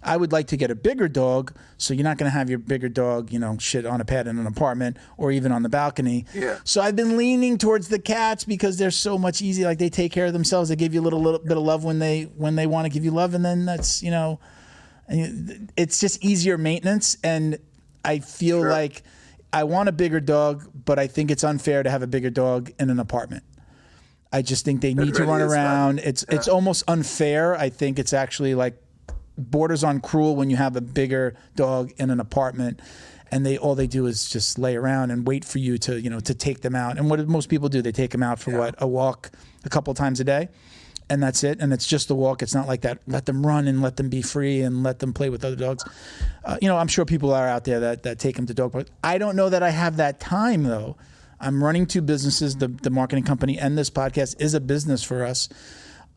I would like to get a bigger dog, so you're not going to have your bigger dog, shit on a pad in an apartment or even on the balcony. Yeah. So I've been leaning towards the cats because they're so much easier. Like they take care of themselves. They give you a little bit of love when they want to give you love, and then that's it's just easier maintenance. And I feel like I want a bigger dog, but I think it's unfair to have a bigger dog in an apartment. I just think they need to run around. It's almost unfair. I think it's actually like borders on cruel when you have a bigger dog in an apartment, and all they do is just lay around and wait for you to take them out. And what do most people do? They take them out for a walk a couple times a day, and that's it. And it's just a walk. It's not like that. Let them run and let them be free and let them play with other dogs. I'm sure people are out there that take them to dog parks. I don't know that I have that time though. I'm running two businesses. The marketing company and this podcast is a business for us.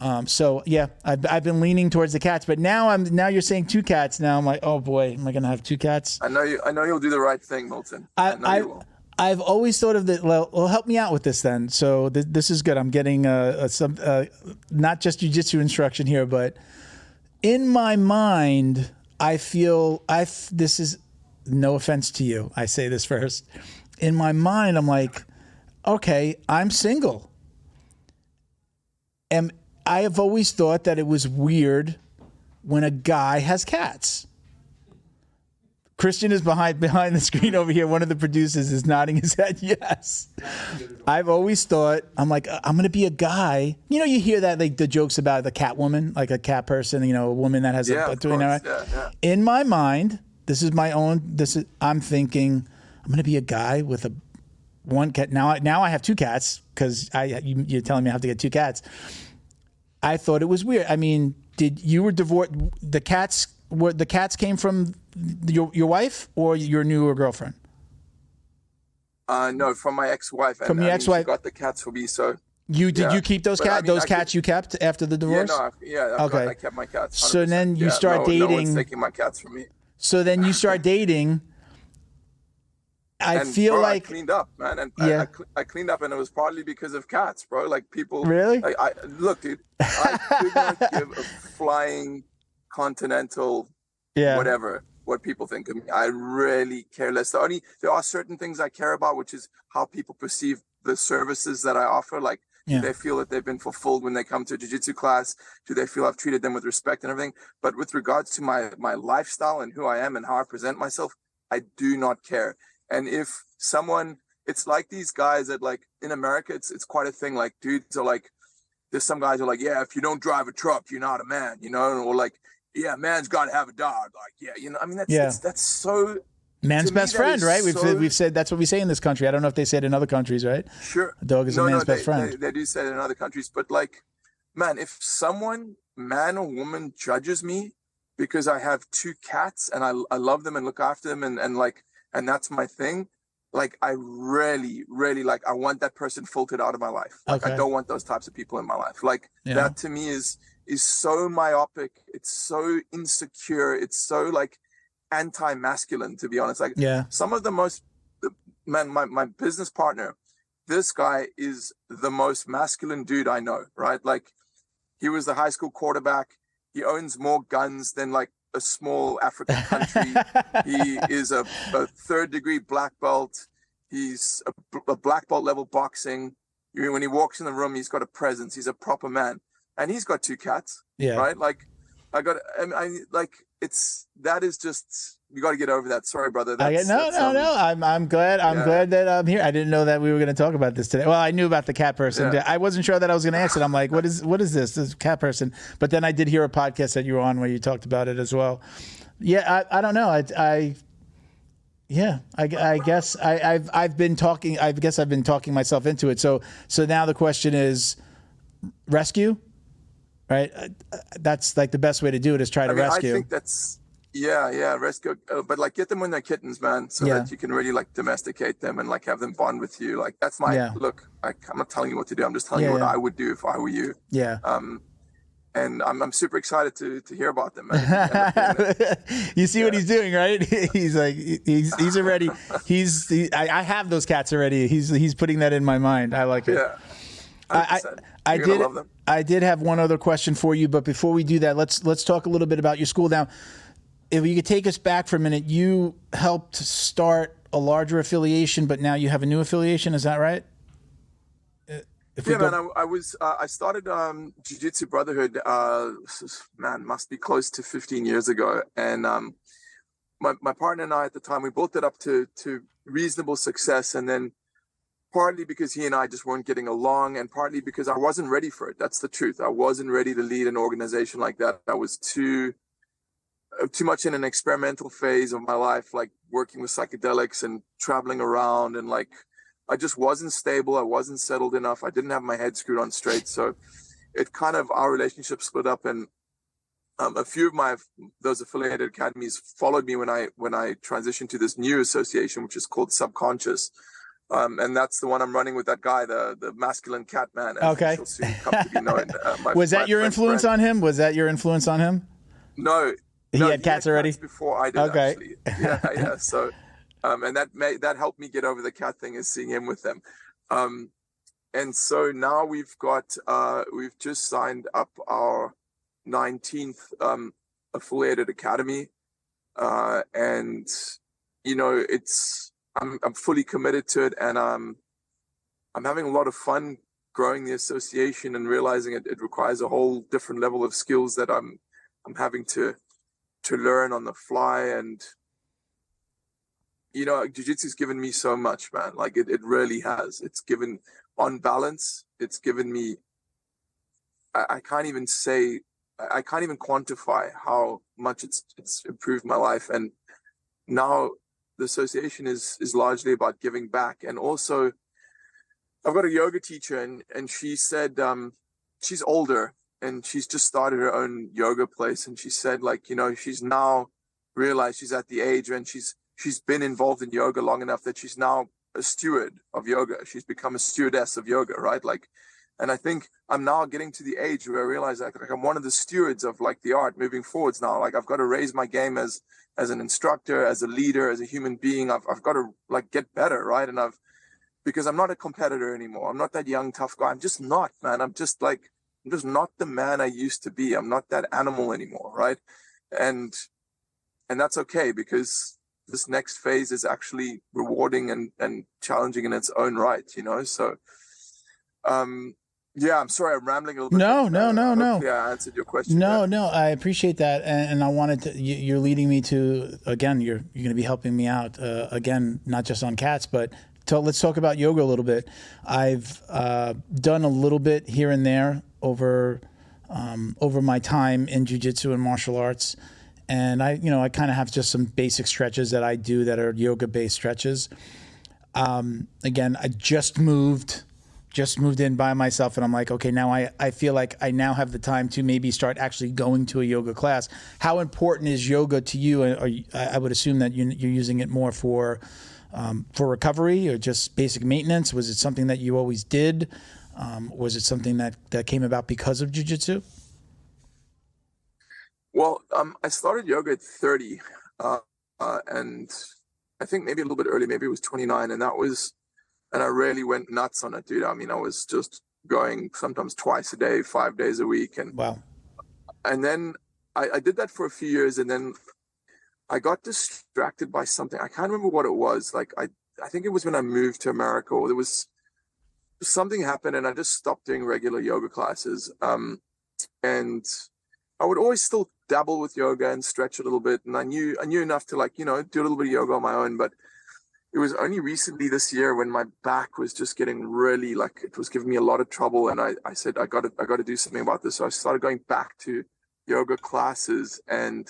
I've been leaning towards the cats, but now you're saying two cats. Now I'm like, oh boy, am I going to have two cats? I know you'll do the right thing, Milton. I know you will. I've always thought of that. Well, help me out with this then. So this is good. I'm getting some not just jiu-jitsu instruction here, but in my mind, I feel this is no offense to you. I say this first. In my mind, I'm like, okay, I'm single. And I have always thought that it was weird when a guy has cats. Christian is behind the screen over here. One of the producers is nodding his head yes. I've always thought, I'm like, I'm going to be a guy. You hear that, like the jokes about the cat woman, like a cat person, a woman that has In my mind, I'm thinking, I'm going to be a guy with one cat. Now I have two cats because you're telling me I have to get two cats. I thought it was weird. I mean, you were divorced? The cats came from your wife or your newer girlfriend? No, from my ex-wife. From your ex-wife. She got the cats for me. So you keep those cats? Those cats you kept after the divorce? Okay. I kept my cats. 100%. So then you start dating. No one's taking my cats from me. So then you start dating. I cleaned up, man, and I cleaned up, and it was partly because of cats, bro. Like people, really? Look, dude, I could not give a flying continental, whatever, what people think of me. I really care less. There are certain things I care about, which is how people perceive the services that I offer. Like, do they feel that they've been fulfilled when they come to a jiu-jitsu class? Do they feel I've treated them with respect and everything? But with regards to my lifestyle and who I am and how I present myself, I do not care. And if someone, it's like these guys that, like, in America, it's quite a thing. Like, dudes are like, there's some guys who are like, yeah, if you don't drive a truck, you're not a man, or like, yeah, man's got to have a dog. Like, I mean, that's so. Man's best friend, right? We've said that's what we say in this country. I don't know if they say it in other countries, right? Sure. A dog is a man's best friend. They do say it in other countries, but like, man, if someone, man or woman, judges me because I have two cats and I love them and look after them and that's my thing, like I really, really like, I want that person filtered out of my life. Like I don't want those types of people in my life. Like that to me is so myopic. It's so insecure. It's so like anti-masculine, to be honest. Like some of the most, man, my business partner, this guy is the most masculine dude I know, right? Like he was the high school quarterback. He owns more guns than like a small African country. He is a third-degree black belt. He's a black belt level boxing. When he walks in the room, he's got a presence. He's a proper man, and he's got 2 cats. Right? Like that is just, you got to get over that. Sorry, brother. No. I'm glad. I'm glad that I'm here. I didn't know that we were going to talk about this today. Well, I knew about the cat person. I wasn't sure that I was going to ask it. I'm like, what is this cat person? But then I did hear a podcast that you were on where you talked about it as well. Yeah, I don't know. I guess I've been talking. I guess I've been talking myself into it. So now the question is, rescue. Right, that's like the best way to do it is try to rescue. I think that's rescue, but like get them when they're kittens, man, so that you can really like domesticate them and like have them bond with you. Like that's my look. I'm not telling you what to do. I'm just telling you what I would do if I were you. And I'm super excited to hear about them. You see what he's doing, right? He's like he's already I have those cats already. He's putting that in my mind. I like it. Yeah. I did have one other question for you, but before we do that, let's talk a little bit about your school. Now, if you could take us back for a minute, you helped start a larger affiliation, but now you have a new affiliation. Is that right? I started Jiu-Jitsu Brotherhood. Must be close to 15 years ago, and my partner and I at the time, we built it up to reasonable success, and then partly because he and I just weren't getting along, and partly because I wasn't ready for it. That's the truth. I wasn't ready to lead an organization like that. I was too much in an experimental phase of my life, like working with psychedelics and traveling around, and like I just wasn't stable. I wasn't settled enough. I didn't have my head screwed on straight. So it kind of, our relationship split up, and a few of those affiliated academies followed me when I transitioned to this new association, which is called Subconscious. And that's the one I'm running with that guy, the masculine cat man. Okay. Soon come to be known. Was that your influence on him? Was that your influence on him? No. He had cats already? Before I did, actually. Yeah. So, and that helped me get over the cat thing, is seeing him with them. And so now we've just signed up our 19th affiliated academy. And, I'm fully committed to it, and I'm having a lot of fun growing the association and realizing it requires a whole different level of skills that I'm having to learn on the fly. And jiu-jitsu's given me so much, man. Like it really has. It's given, on balance, it's given me, I can't even quantify how much it's improved my life. And now the association is largely about giving back. And also, I've got a yoga teacher, and she said, she's older and she's just started her own yoga place. And she said, like, she's now realized she's at the age when she's been involved in yoga long enough that she's now a steward of yoga. She's become a stewardess of yoga, right? Like, and I think I'm now getting to the age where I realize like I'm one of the stewards of like the art moving forwards now. Like I've got to raise my game as an instructor, as a leader, as a human being. I've got to like get better, right? And because I'm not a competitor anymore. I'm not that young, tough guy. I'm just not, man. I'm just not the man I used to be. I'm not that animal anymore, right? And that's okay, because this next phase is actually rewarding and challenging in its own right, So, yeah, I'm sorry, I'm rambling a little bit. No. Yeah, I answered your question. No, I appreciate that, and I wanted to. You're leading me to, again. You're going to be helping me out again, not just on cats, but let's talk about yoga a little bit. I've done a little bit here and there over my time in jiu-jitsu and martial arts, and I kind of have just some basic stretches that I do that are yoga-based stretches. Again, I just moved in by myself, and I'm like, okay, now I feel like I now have the time to maybe start actually going to a yoga class. How important is yoga to you? I would assume that you're using it more for for recovery or just basic maintenance? Was it something that you always did? Was it something that came about because of jiu-jitsu? Well, I started yoga at 30, and I think maybe a little bit early, maybe it was 29, and I really went nuts on it, dude. I mean, I was just going sometimes twice a day, 5 days a week, and Wow. And then I did that for a few years, and then I got distracted by something. I can't remember what it was. Like I think it was when I moved to America, or there was something happened, and I just stopped doing regular yoga classes. And I would always still dabble with yoga and stretch a little bit, and I knew enough to, like, do a little bit of yoga on my own. But it was only recently this year when my back was just getting really, like, it was giving me a lot of trouble, and I said I got to do something about this. So I started going back to yoga classes, and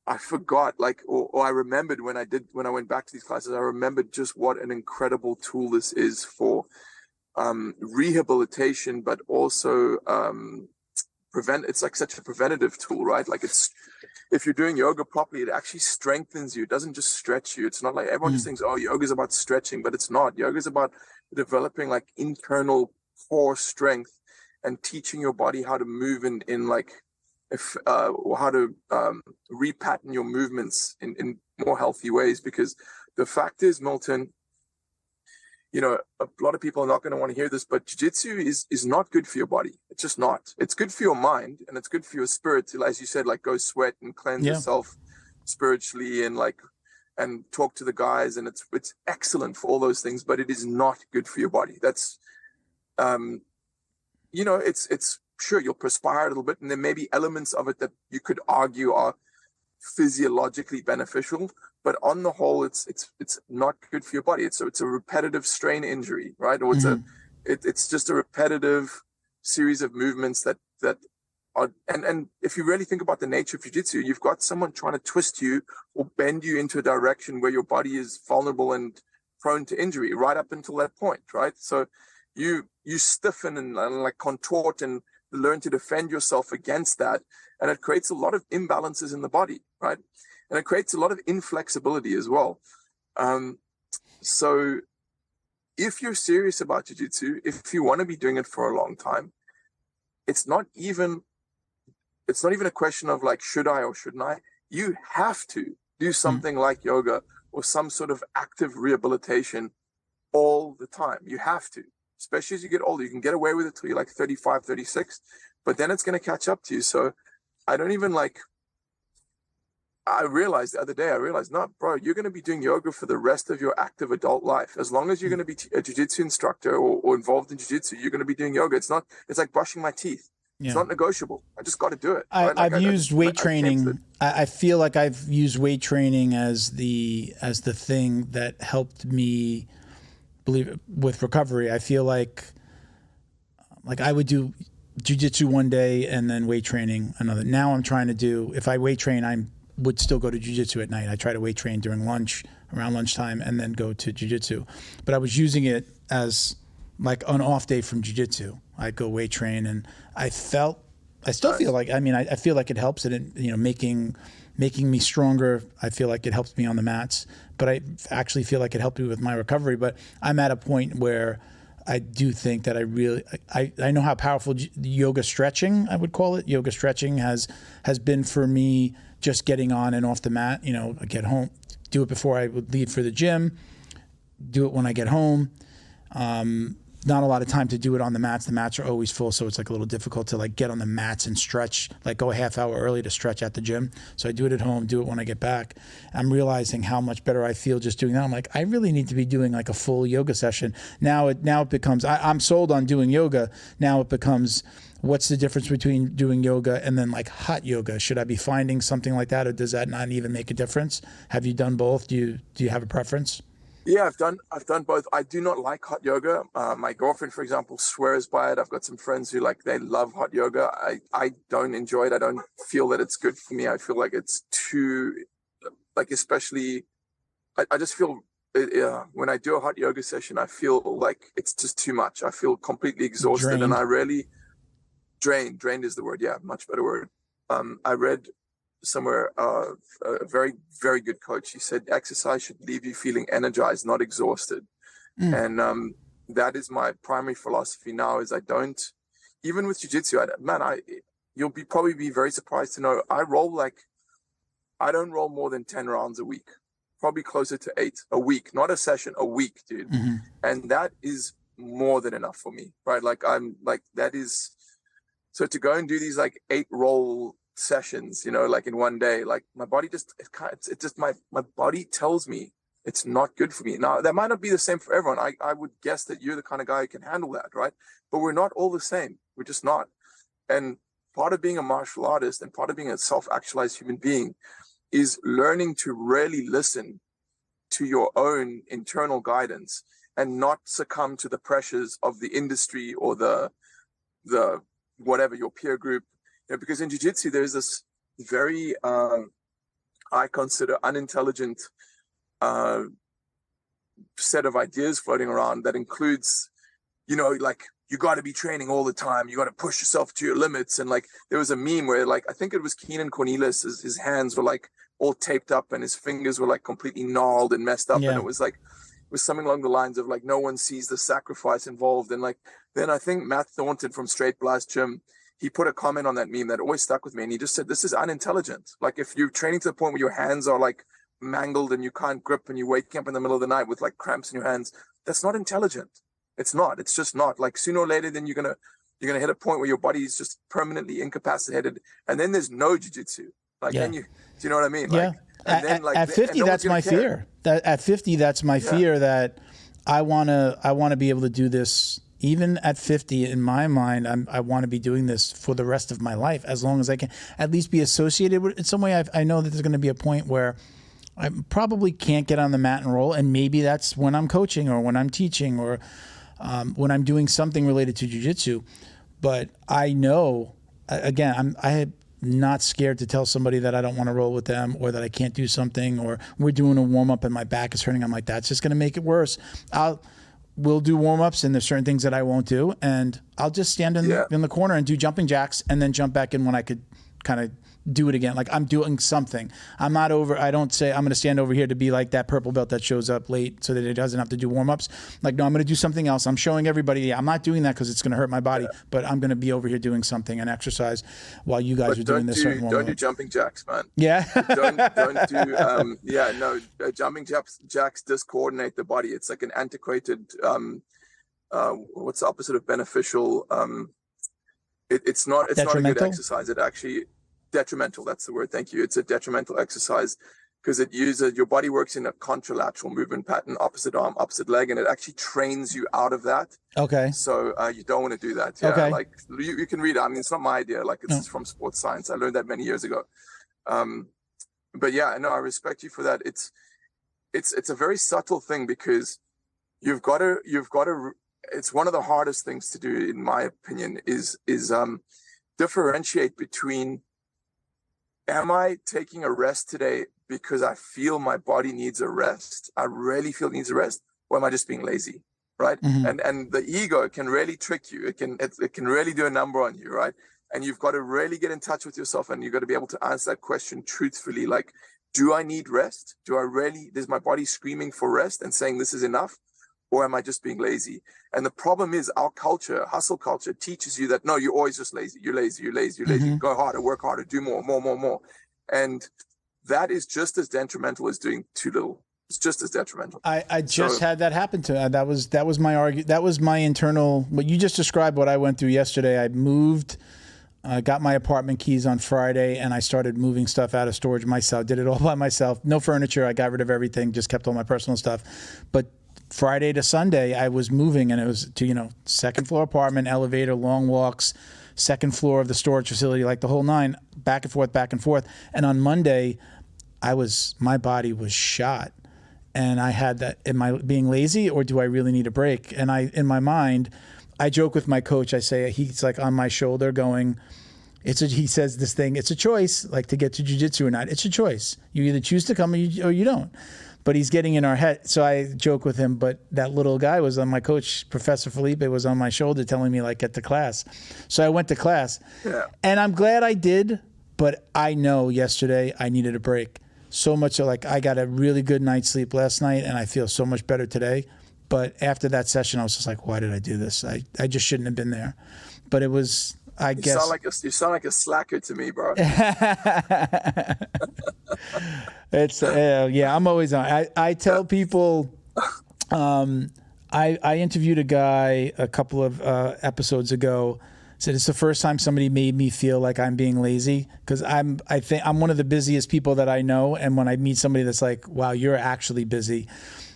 I forgot, like, or I remembered when I went back to these classes, I remembered just what an incredible tool this is for rehabilitation, but also it's like such a preventative tool, right? Like, if you're doing yoga properly, it actually strengthens you. It doesn't just stretch you. It's not like everyone just thinks, oh, yoga is about stretching, but it's not. Yoga is about developing, like, internal core strength and teaching your body how to move in like, or how to repattern your movements in more healthy ways. Because the fact is, Milton, a lot of people are not going to want to hear this, but jiu-jitsu is not good for your body. It's just not. It's good for your mind, and it's good for your spirit to, as you said, like, go sweat and cleanse yourself spiritually, and talk to the guys, and it's excellent for all those things, but it is not good for your body. That's it's sure, you'll perspire a little bit, and there may be elements of it that you could argue are physiologically beneficial, but on the whole, it's not good for your body. It's a repetitive strain injury, right? Or it's just a repetitive series of movements that are, and if you really think about the nature of jiu-jitsu, you've got someone trying to twist you or bend you into a direction where your body is vulnerable and prone to injury right up until that point, right? So you stiffen and like contort and learn to defend yourself against that, and it creates a lot of imbalances in the body, right? And it creates a lot of inflexibility as well. So if you're serious about jiu-jitsu, if you want to be doing it for a long time, it's not even a question of, like, should I or shouldn't I? You have to do something like yoga or some sort of active rehabilitation all the time. You have to. Especially as you get older. You can get away with it till you're like 35, 36, but then it's going to catch up to you. So I realized the other day, no, bro, you're going to be doing yoga for the rest of your active adult life. As long as you're going to be a jiu-jitsu instructor or involved in jiu-jitsu, you're going to be doing yoga. It's like brushing my teeth. Yeah. It's not negotiable. I just got to do it. Right? I've used weight training. I feel like I've used weight training as the thing that helped me with recovery. I feel like I would do jiu-jitsu one day and then weight training another. Now I'm trying to do, if I weight train, I would still go to jiu-jitsu at night. I try to weight train during around lunchtime, and then go to jiu-jitsu. But I was using it as like an off day from jiu-jitsu. I'd go weight train, and I still feel like, I feel like it helps it, making me stronger. I feel like it helps me on the mats, but I actually feel like it helped me with my recovery. But I'm at a point where I do think that I know how powerful yoga stretching, I would call it. Yoga stretching has been for me, just getting on and off the mat. I get home, do it before I would leave for the gym, do it when I get home. Not a lot of time to do it on the mats. The mats are always full, so it's like a little difficult to like get on the mats and stretch, like go a half hour early to stretch at the gym. So I do it at home, do it when I get back. I'm realizing how much better I feel just doing that. I'm like, I really need to be doing like a full yoga session. Now it becomes, I'm sold on doing yoga. Now it becomes, what's the difference between doing yoga and then like hot yoga? Should I be finding something like that, or does that not even make a difference? Have you done both? Do you have a preference? Yeah, I've done both. I do not like hot yoga. My girlfriend, for example, swears by it. I've got some friends who they love hot yoga. I don't enjoy it. I don't feel that it's good for me. I feel like it's too, especially, I just feel, when I do a hot yoga session, I feel like it's just too much. I feel completely exhausted. Drained. And I really, drained is the word. Yeah, much better word. I read somewhere, a very, very good coach. He said exercise should leave you feeling energized, not exhausted. And that is my primary philosophy now. Is I don't, even with jiu-jitsu, you'll probably be very surprised to know I don't roll more than 10 rounds a week, probably closer to 8 a week, not a session, a week, dude. And that is more than enough for me, right? So to go and do these 8 roll sessions, in one day, my body my body tells me it's not good for me. Now, that might not be the same for everyone. I would guess that you're the kind of guy who can handle that, right? But we're not all the same. We're just not. And part of being a martial artist and part of being a self-actualized human being is learning to really listen to your own internal guidance and not succumb to the pressures of the industry or the whatever, your peer group. Because in jiu-jitsu, there's this very, I consider unintelligent set of ideas floating around that includes, you got to be training all the time. You got to push yourself to your limits. And there was a meme where I think it was Keenan Cornelius, his hands were all taped up and his fingers were completely gnarled and messed up. Yeah. And it was something along the lines of no one sees the sacrifice involved. And then I think Matt Thornton from Straight Blast Gym, he put a comment on that meme that always stuck with me. And he just said, this is unintelligent. If you're training to the point where your hands are mangled and you can't grip and you wake up in the middle of the night with cramps in your hands, that's not intelligent. It's not. It's just not. Sooner or later, then you're gonna hit a point where your body is just permanently incapacitated, and then there's no jiu-jitsu. Then do you know what I mean? Yeah. At 50, that's my fear. At 50, that's my fear that I wanna be able to do this. Even at 50, in my mind, I want to be doing this for the rest of my life, as long as I can at least be associated with it in some way. I know that there's going to be a point where I probably can't get on the mat and roll, and maybe that's when I'm coaching or when I'm teaching or when I'm doing something related to jiu-jitsu. But I know, again, I'm not scared to tell somebody that I don't want to roll with them or that I can't do something, or we're doing a warm-up and my back is hurting. I'm like, that's just going to make it worse. We'll do warm-ups, and there's certain things that I won't do, and I'll just stand in the corner and do jumping jacks and then jump back in when I could kind of do it again. I'm doing something. I don't say I'm going to stand over here to be like that purple belt that shows up late so that it doesn't have to do warm-ups. No, I'm going to do something else. I'm showing everybody, I'm not doing that because it's going to hurt my body, but I'm going to be over here doing something and exercise while you guys are doing this certain warm-up. Don't do jumping jacks, man. Yeah. don't do, jumping jacks discoordinate the body. It's like an antiquated, what's the opposite of beneficial? It's not a good exercise. It actually, detrimental, that's the word, thank you. It's a detrimental exercise because it uses, your body works in a contralateral movement pattern, opposite arm, opposite leg, and it actually trains you out of that. Okay. So you don't want to do that. Yeah, okay. You can read it. I mean, it's not my idea. It's from sports science. I learned that many years ago. But yeah, no, I respect you for that. It's a very subtle thing because you've got to, it's one of the hardest things to do, in my opinion, is differentiate between, am I taking a rest today because I feel my body needs a rest? I really feel it needs a rest, or am I just being lazy, right? Mm-hmm. And the ego can really trick you. It can really do a number on you, right? And you've got to really get in touch with yourself, and you've got to be able to answer that question truthfully. Do I need rest? Is my body screaming for rest and saying this is enough? Or am I just being lazy? And the problem is our culture, hustle culture, teaches you that, no, you're always just lazy. You're lazy. Mm-hmm. Go harder, work harder, do more. And that is just as detrimental as doing too little. It's just as detrimental. I just had that happen to me. That was my argument. That was my internal, what you just described, what I went through yesterday. I moved, got my apartment keys on Friday, and I started moving stuff out of storage myself. Did it all by myself. No furniture. I got rid of everything, just kept all my personal stuff. But Friday to Sunday, I was moving, and it was to, second floor apartment, elevator, long walks, second floor of the storage facility, the whole nine, back and forth. And on Monday, my body was shot. And I had that, am I being lazy or do I really need a break? And in my mind, I joke with my coach. I say, he's on my shoulder going, he says this thing, it's a choice, to get to jiu-jitsu or not. It's a choice. You either choose to come or you don't. But he's getting in our head. So I joke with him, but that little guy was on my coach, Professor Felipe, was on my shoulder telling me, get to class. So I went to class. Yeah. And I'm glad I did, But I know yesterday I needed a break. So much so, like, I got a really good night's sleep last night, and I feel so much better today. But after that session, I was just like, why did I do this? I just shouldn't have been there. But it was, I guess. You sound like a slacker to me, bro. It's yeah. I'm always on. I tell people. I interviewed a guy a couple of episodes ago. Said it's the first time somebody made me feel like I'm being lazy, because I think I'm one of the busiest people that I know. And when I meet somebody that's like, wow, you're actually busy.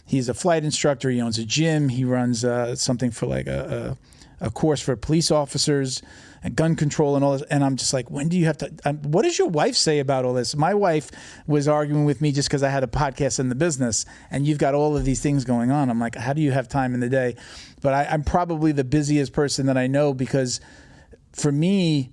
He's a flight instructor. He owns a gym. He runs something for like a course for police officers and gun control and all this. And I'm just like, when do you have to, what does your wife say about all this? My wife was arguing with me just because I had a podcast in the business, and you've got all of these things going on. I'm like, how do you have time in the day? But I'm probably the busiest person that I know, because for me,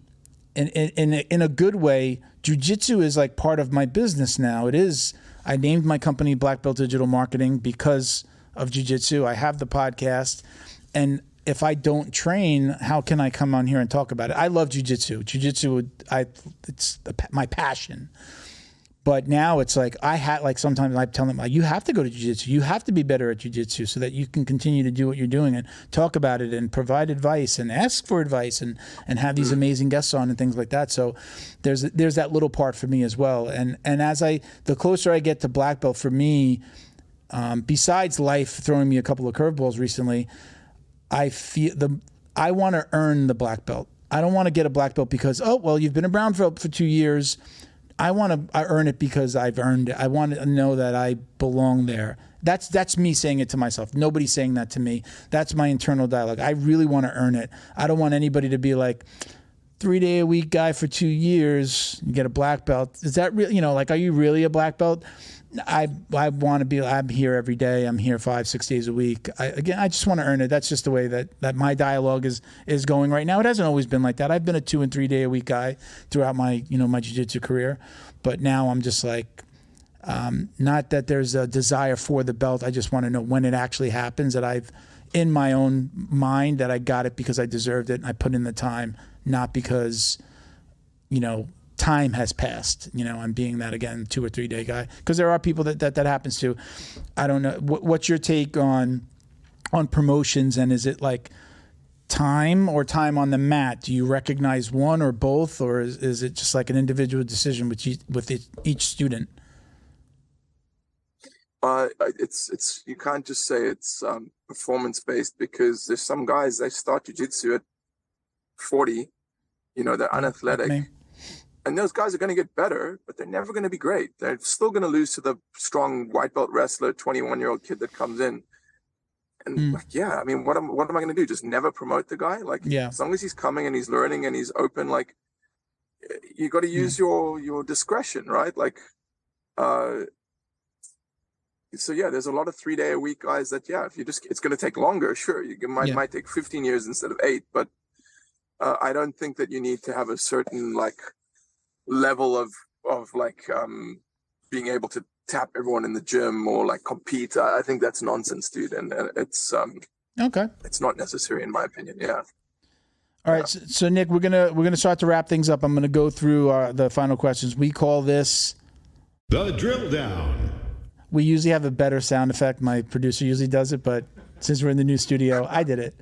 in a good way, jiu-jitsu is like part of my business now. It is. I named my company Black Belt Digital Marketing because of jiu-jitsu. I have the podcast, and if I don't train, how can I come on here and talk about it? I love jiu-jitsu. Jiu-jitsu, it's my passion. But now it's like, sometimes I tell them, like, you have to go to jiu-jitsu. You have to be better at jiu-jitsu so that you can continue to do what you're doing and talk about it and provide advice and ask for advice and have these amazing guests on and things like that. So there's that little part for me as well. And the closer I get to black belt, for me, besides life throwing me a couple of curveballs recently, I want to earn the black belt. I don't want to get a black belt because, oh, well, you've been a brown belt for 2 years. I earn it because I've earned it. I want to know that I belong there. That's me saying it to myself. Nobody's saying that to me. That's my internal dialogue. I really want to earn it. I don't want anybody to be like, 3-day-a-week guy for 2 years, you get a black belt. Is that real? Like, are you really a black belt? I want to be. I'm here every day. I'm here 5-6 days a week. I just want to earn it. That's just the way that my dialogue is going right now. It hasn't always been like that. I've been a 2- and 3-day-a-week guy throughout my my jiu-jitsu career, but now I'm just like, not that there's a desire for the belt. I just want to know when it actually happens, that I've in my own mind that I got it because I deserved it and I put in the time, not because time has passed. I'm being that, again, 2- or 3-day guy, because there are people that happens to. I don't know. What's your take on promotions, and is it like time or time on the mat? Do you recognize one or both, or is it just like an individual decision with each student? It's you can't just say it's performance based, because there's some guys, they start jiu-jitsu at 40, they're unathletic. Like, and those guys are going to get better, but they're never going to be great. They're still going to lose to the strong white belt wrestler, 21-year-old kid that comes in. And what am I going to do? Just never promote the guy? Like, as long as he's coming and he's learning and he's open, like, you got to use your discretion, right? Like, there's a lot of 3-day-a-week guys that, if it's going to take longer. Sure, you might take 15 years instead of 8, but I don't think that you need to have a certain like level of being able to tap everyone in the gym or like compete. I think that's nonsense, dude, and it's okay. It's not necessary in my opinion. Yeah. All right, so Nick, we're gonna start to wrap things up. I'm gonna go through the final questions. We call this the drill down. We usually have a better sound effect. My producer usually does it, but since we're in the new studio, I did it.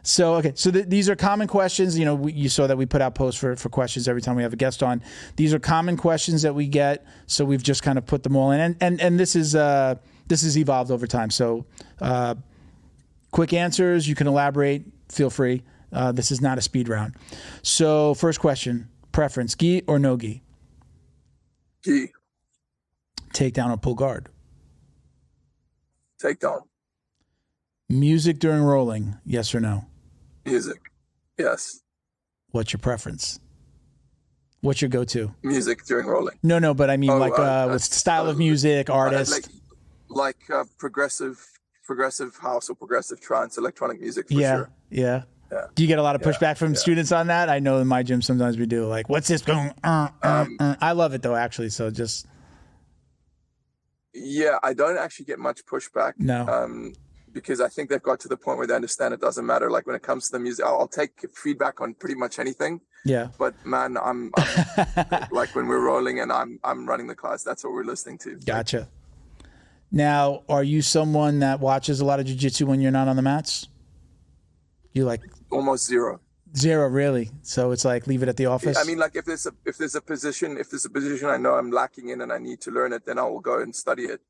So, okay. So these are common questions. You saw that we put out posts for questions every time we have a guest on. These are common questions that we get. So we've just kind of put them all in. And this is evolved over time. So quick answers. You can elaborate. Feel free. This is not a speed round. So first question, preference, gi or no gi? Gi. Takedown or pull guard? Takedown. Music during rolling, yes or no? Music, yes. What's your preference? What's your go-to? Music during rolling. No, but I mean with style of music, artist. Like progressive house or progressive trance, electronic music for sure. Yeah. Do you get a lot of pushback from students on that? I know in my gym sometimes we do. Like, what's this going? I love it though, actually. So just. Yeah, I don't actually get much pushback. No. because I think they've got to the point where they understand it doesn't matter. Like when it comes to the music, I'll take feedback on pretty much anything. Yeah. But man, I'm like when we're rolling and I'm running the class, that's what we're listening to. Gotcha. Now, are you someone that watches a lot of jiu-jitsu when you're not on the mats? You like Almost zero. Zero, really? So it's like leave it at the office? I mean, like if there's a position I know I'm lacking in and I need to learn it, then I will go and study it.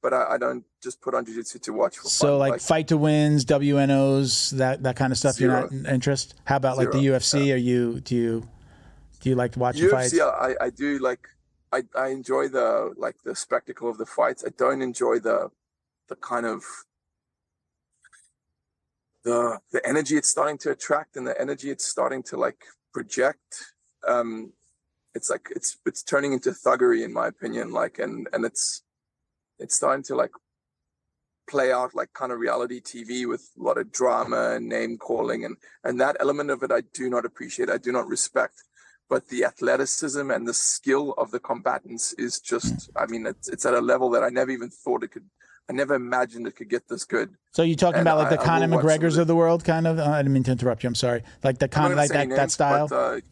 But I don't just put on jiu-jitsu to watch for fun. So like fight to wins, WNOs, that kind of stuff. Zero. You're not interested? How about like the UFC? Yeah. Are you do you like watching fights? UFC, I do like. I enjoy the spectacle of the fights. I don't enjoy the kind of the energy it's starting to attract and the energy it's starting to like project. It's like it's turning into thuggery in my opinion. Like and it's starting to like play out like kind of reality TV with a lot of drama and name calling and that element of it I do not appreciate. I do not respect. But the athleticism and the skill of the combatants is just, I mean, it's at a level that I never even thought it could, I never imagined it could get this good. So you're talking about like the Conor McGregors of the world, kind of? I didn't mean to interrupt you, I'm sorry. Like the Conor, like that style? But,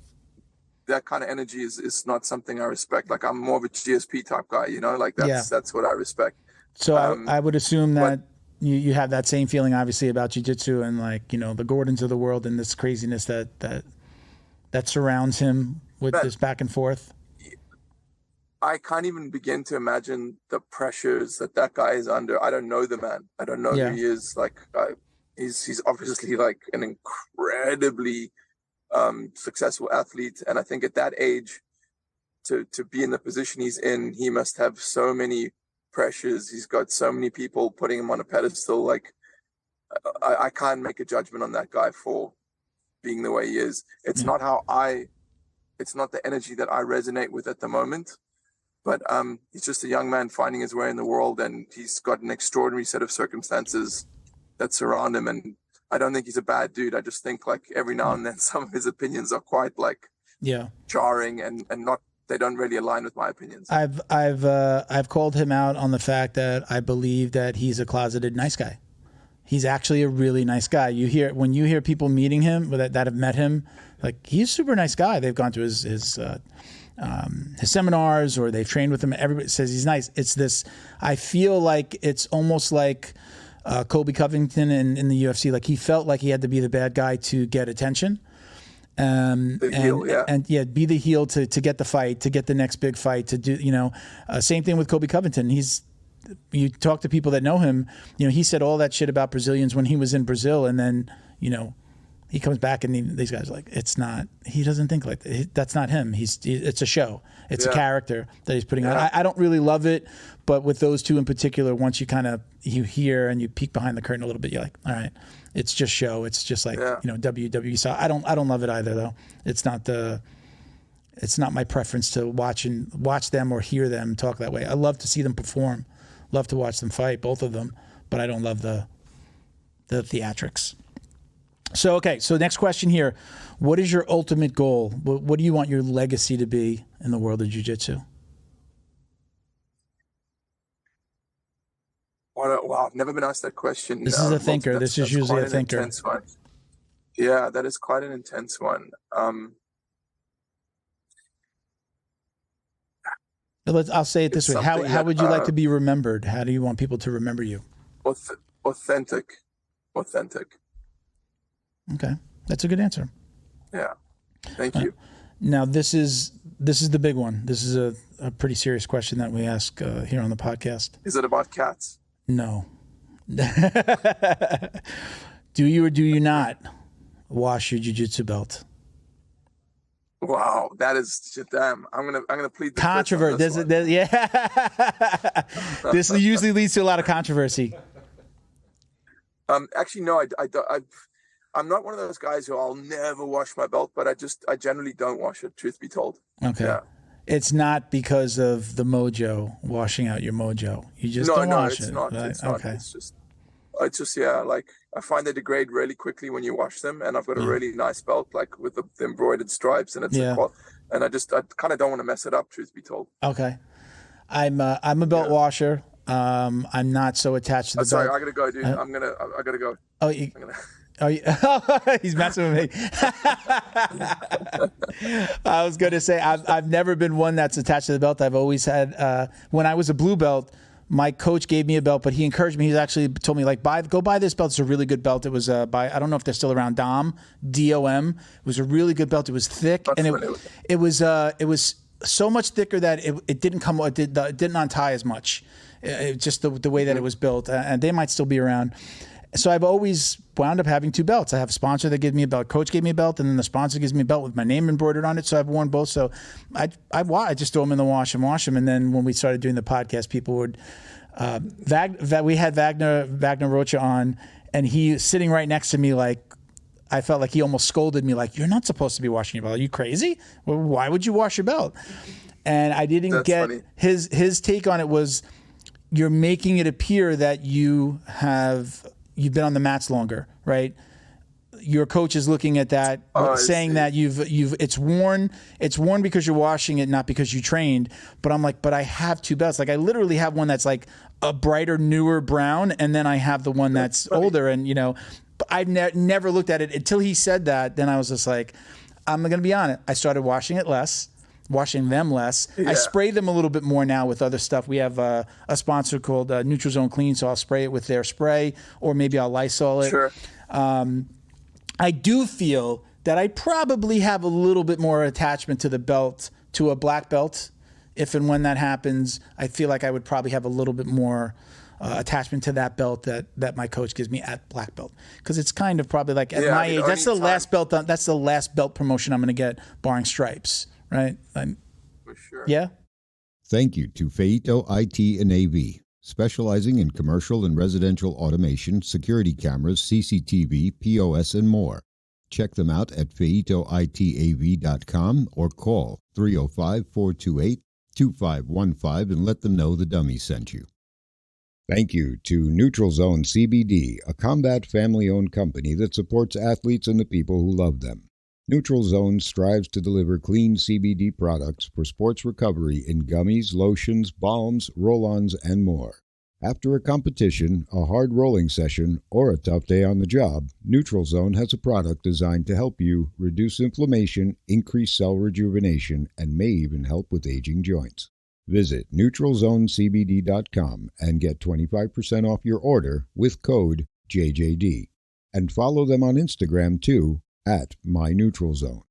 that kind of energy is not something I respect. Like I'm more of a GSP type guy, you know, like that's what I respect. So I would assume that you have that same feeling obviously about jiu-jitsu and like, you know, the Gordons of the world and this craziness that surrounds him with this back and forth. I can't even begin to imagine the pressures that guy is under. I don't know the man. I don't know who he is. Like he's obviously like an incredibly successful athlete, and I think at that age to be in the position he's in, he must have so many pressures. He's got so many people putting him on a pedestal. Like I can't make a judgment on that guy for being the way he is. It's not it's not the energy that I resonate with at the moment, but he's just a young man finding his way in the world, and he's got an extraordinary set of circumstances that surround him, and I don't think he's a bad dude. I just think like every now and then some of his opinions are quite like jarring and not, they don't really align with my opinions. I've called him out on the fact that I believe that he's a closeted nice guy. He's actually a really nice guy. When you hear people meeting him that have met him, like he's a super nice guy. They've gone to his seminars or they've trained with him. Everybody says he's nice. It's this. I feel like it's almost like Colby Covington in the UFC. Like he felt like he had to be the bad guy to get attention. Be the heel to get the fight, to get the next big fight, to do same thing with Colby Covington. You talk to people that know him, he said all that shit about Brazilians when he was in Brazil, and then, he comes back and these guys are like, it's not, he doesn't think like that. That's not him. It's a show. It's a character that he's putting on. I don't really love it, but with those two in particular, once you hear and you peek behind the curtain a little bit, you're like, all right, it's just show. It's just like, WWE. So I don't love it either though. It's not my preference to watch them or hear them talk that way. I love to see them perform. Love to watch them fight, both of them, but I don't love the theatrics. So next question here. What is your ultimate goal? What do you want your legacy to be in the world of jiu-jitsu? Wow, I've never been asked that question. This is a thinker. This is usually a thinker. Yeah, that is quite an intense one. I'll say it this way. How would you like to be remembered? How do you want people to remember you? Authentic. Okay. That's a good answer. Yeah. Thank you. Now, this is the big one. This is a pretty serious question that we ask here on the podcast. Is it about cats? No. Do you or do you not wash your jiu-jitsu belt? Wow, that is damn. I'm gonna plead the controversy. This usually leads to a lot of controversy. Actually, no. I'm not one of those guys who I'll never wash my belt, but I generally don't wash it. Truth be told. Okay. Yeah. It's not because of the mojo washing out your mojo. You just don't wash it. No, it's not. Okay. It's just like I find they degrade really quickly when you wash them, and I've got a really nice belt, like with the embroidered stripes, and it's and I kind of don't want to mess it up. Truth be told. Okay, I'm a belt washer. I'm not so attached to the sorry, belt. I gotta go, dude. I gotta go. Oh, he's messing with me. I was going to say, I've never been one that's attached to the belt. I've always had, when I was a blue belt, my coach gave me a belt, but he encouraged me. He's actually told me, like, go buy this belt. It's a really good belt. It was by, I don't know if they're still around, DOM. It was a really good belt. It was thick, and it was so much thicker that it didn't come, it didn't untie as much. Just the way that it was built, and they might still be around. So I've always wound up having two belts. I have a sponsor that gives me a belt. Coach gave me a belt, and then the sponsor gives me a belt with my name embroidered on it. So I've worn both. So I just throw them in the wash and wash them. And then when we started doing the podcast, people would we had Wagner Rocha on, and he sitting right next to me, like, I felt like he almost scolded me, like, "You're not supposed to be washing your belt. Are you crazy? Well, why would you wash your belt?" And I didn't get funny. His take on it was, you're making it appear that you've been on the mats longer, right? Your coach is looking at that, saying that it's worn because you're washing it, not because you trained. But I'm like, but I have two belts. Like, I literally have one that's like a brighter, newer brown, and then I have the one that's older. And but I've never looked at it until he said that. Then I was just like, I'm going to be on it. I started washing them less. Yeah. I spray them a little bit more now with other stuff. We have a sponsor called Neutral Zone Clean, so I'll spray it with their spray, or maybe I'll Lysol it. Sure. I do feel that I probably have a little bit more attachment to the belt, to a black belt. If and when that happens, I feel like I would probably have a little bit more attachment to that belt that my coach gives me at black belt, because it's kind of probably like at my age. That's the last belt. That's the last belt promotion I'm going to get, barring stripes. Right? For sure. Yeah. Thank you to Feito IT and AV, specializing in commercial and residential automation, security cameras, CCTV, POS, and more. Check them out at feitoitav.com or call 305-428-2515 and let them know the dummy sent you. Thank you to Neutral Zone CBD, a combat family-owned company that supports athletes and the people who love them. Neutral Zone strives to deliver clean CBD products for sports recovery in gummies, lotions, balms, roll-ons, and more. After a competition, a hard rolling session, or a tough day on the job, Neutral Zone has a product designed to help you reduce inflammation, increase cell rejuvenation, and may even help with aging joints. Visit NeutralZoneCBD.com and get 25% off your order with code JJD. And follow them on Instagram too, at MyNeutralZone.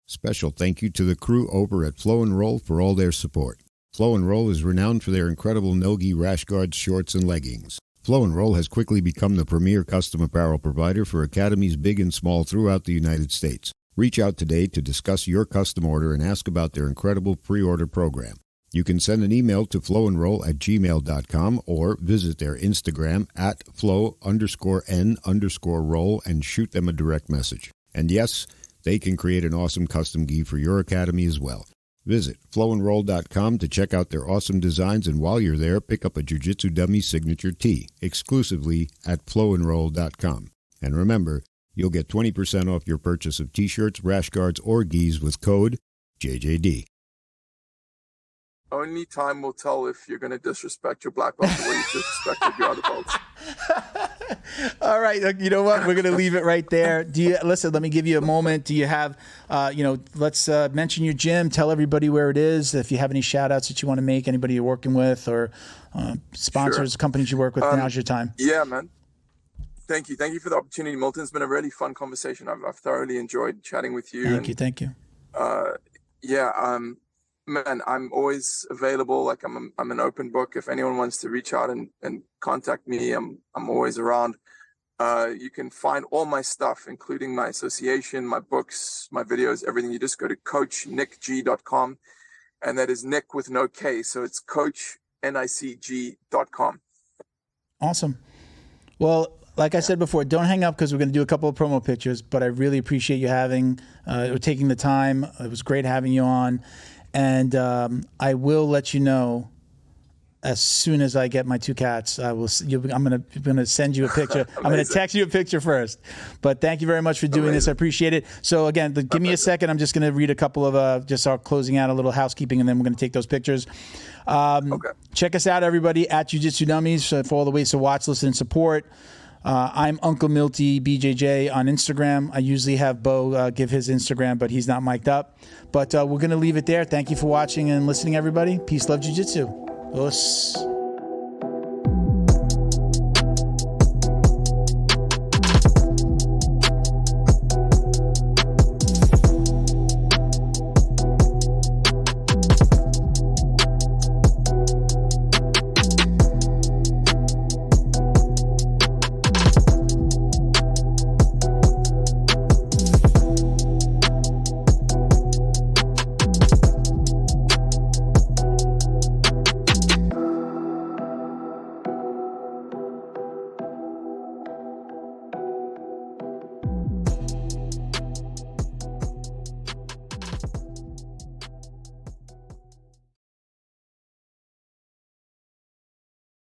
Special thank you to the crew over at Flow and Roll for all their support. Flow and Roll is renowned for their incredible no-gi rash guards, shorts, and leggings. Flow and Roll has quickly become the premier custom apparel provider for academies big and small throughout the United States. Reach out today to discuss your custom order and ask about their incredible pre-order program. You can send an email to flowandroll@gmail.com or visit their Instagram at flow_n_roll and shoot them a direct message. And yes, they can create an awesome custom gi for your academy as well. Visit flowandroll.com to check out their awesome designs, and while you're there, pick up a Jiu-Jitsu Dummy signature tee exclusively at flowandroll.com. And remember, you'll get 20% off your purchase of t-shirts, rash guards, or gis with code JJD. Only time will tell if you're going to disrespect your black belt the way you disrespected your other belts. All right. You know what? We're going to leave it right there. Listen, let me give you a moment. Do you have, let's mention your gym. Tell everybody where it is. If you have any shout outs that you want to make, anybody you're working with, or sponsors, companies you work with, now's your time. Yeah, man. Thank you. Thank you for the opportunity, Milton. It's been a really fun conversation. I've thoroughly enjoyed chatting with you. Thank you. Man, I'm always available. Like I'm an open book. If anyone wants to reach out and contact me, I'm always around. You can find all my stuff, including my association, my books, my videos, everything. You just go to coachnickg.com, and that is Nick with no K. So it's coachnicg.com. Awesome. Well, like I said before, don't hang up because we're going to do a couple of promo pictures, but I really appreciate you taking the time. It was great having you on. And I will let you know as soon as I get my 2 cats. I'm gonna send you a picture. I'm gonna text you a picture first. But thank you very much for doing this. I appreciate it. So again, give me a second. I'm just gonna read a couple of just our closing out, a little housekeeping, and then we're gonna take those pictures. Check us out, everybody, at Jiu-Jitsu Dummies for all the ways to watch, listen, and support. I'm Uncle Milty BJJ on Instagram. I usually have Bo give his Instagram, but he's not mic'd up. But we're going to leave it there. Thank you for watching and listening, everybody. Peace, love, jiu-jitsu. Us.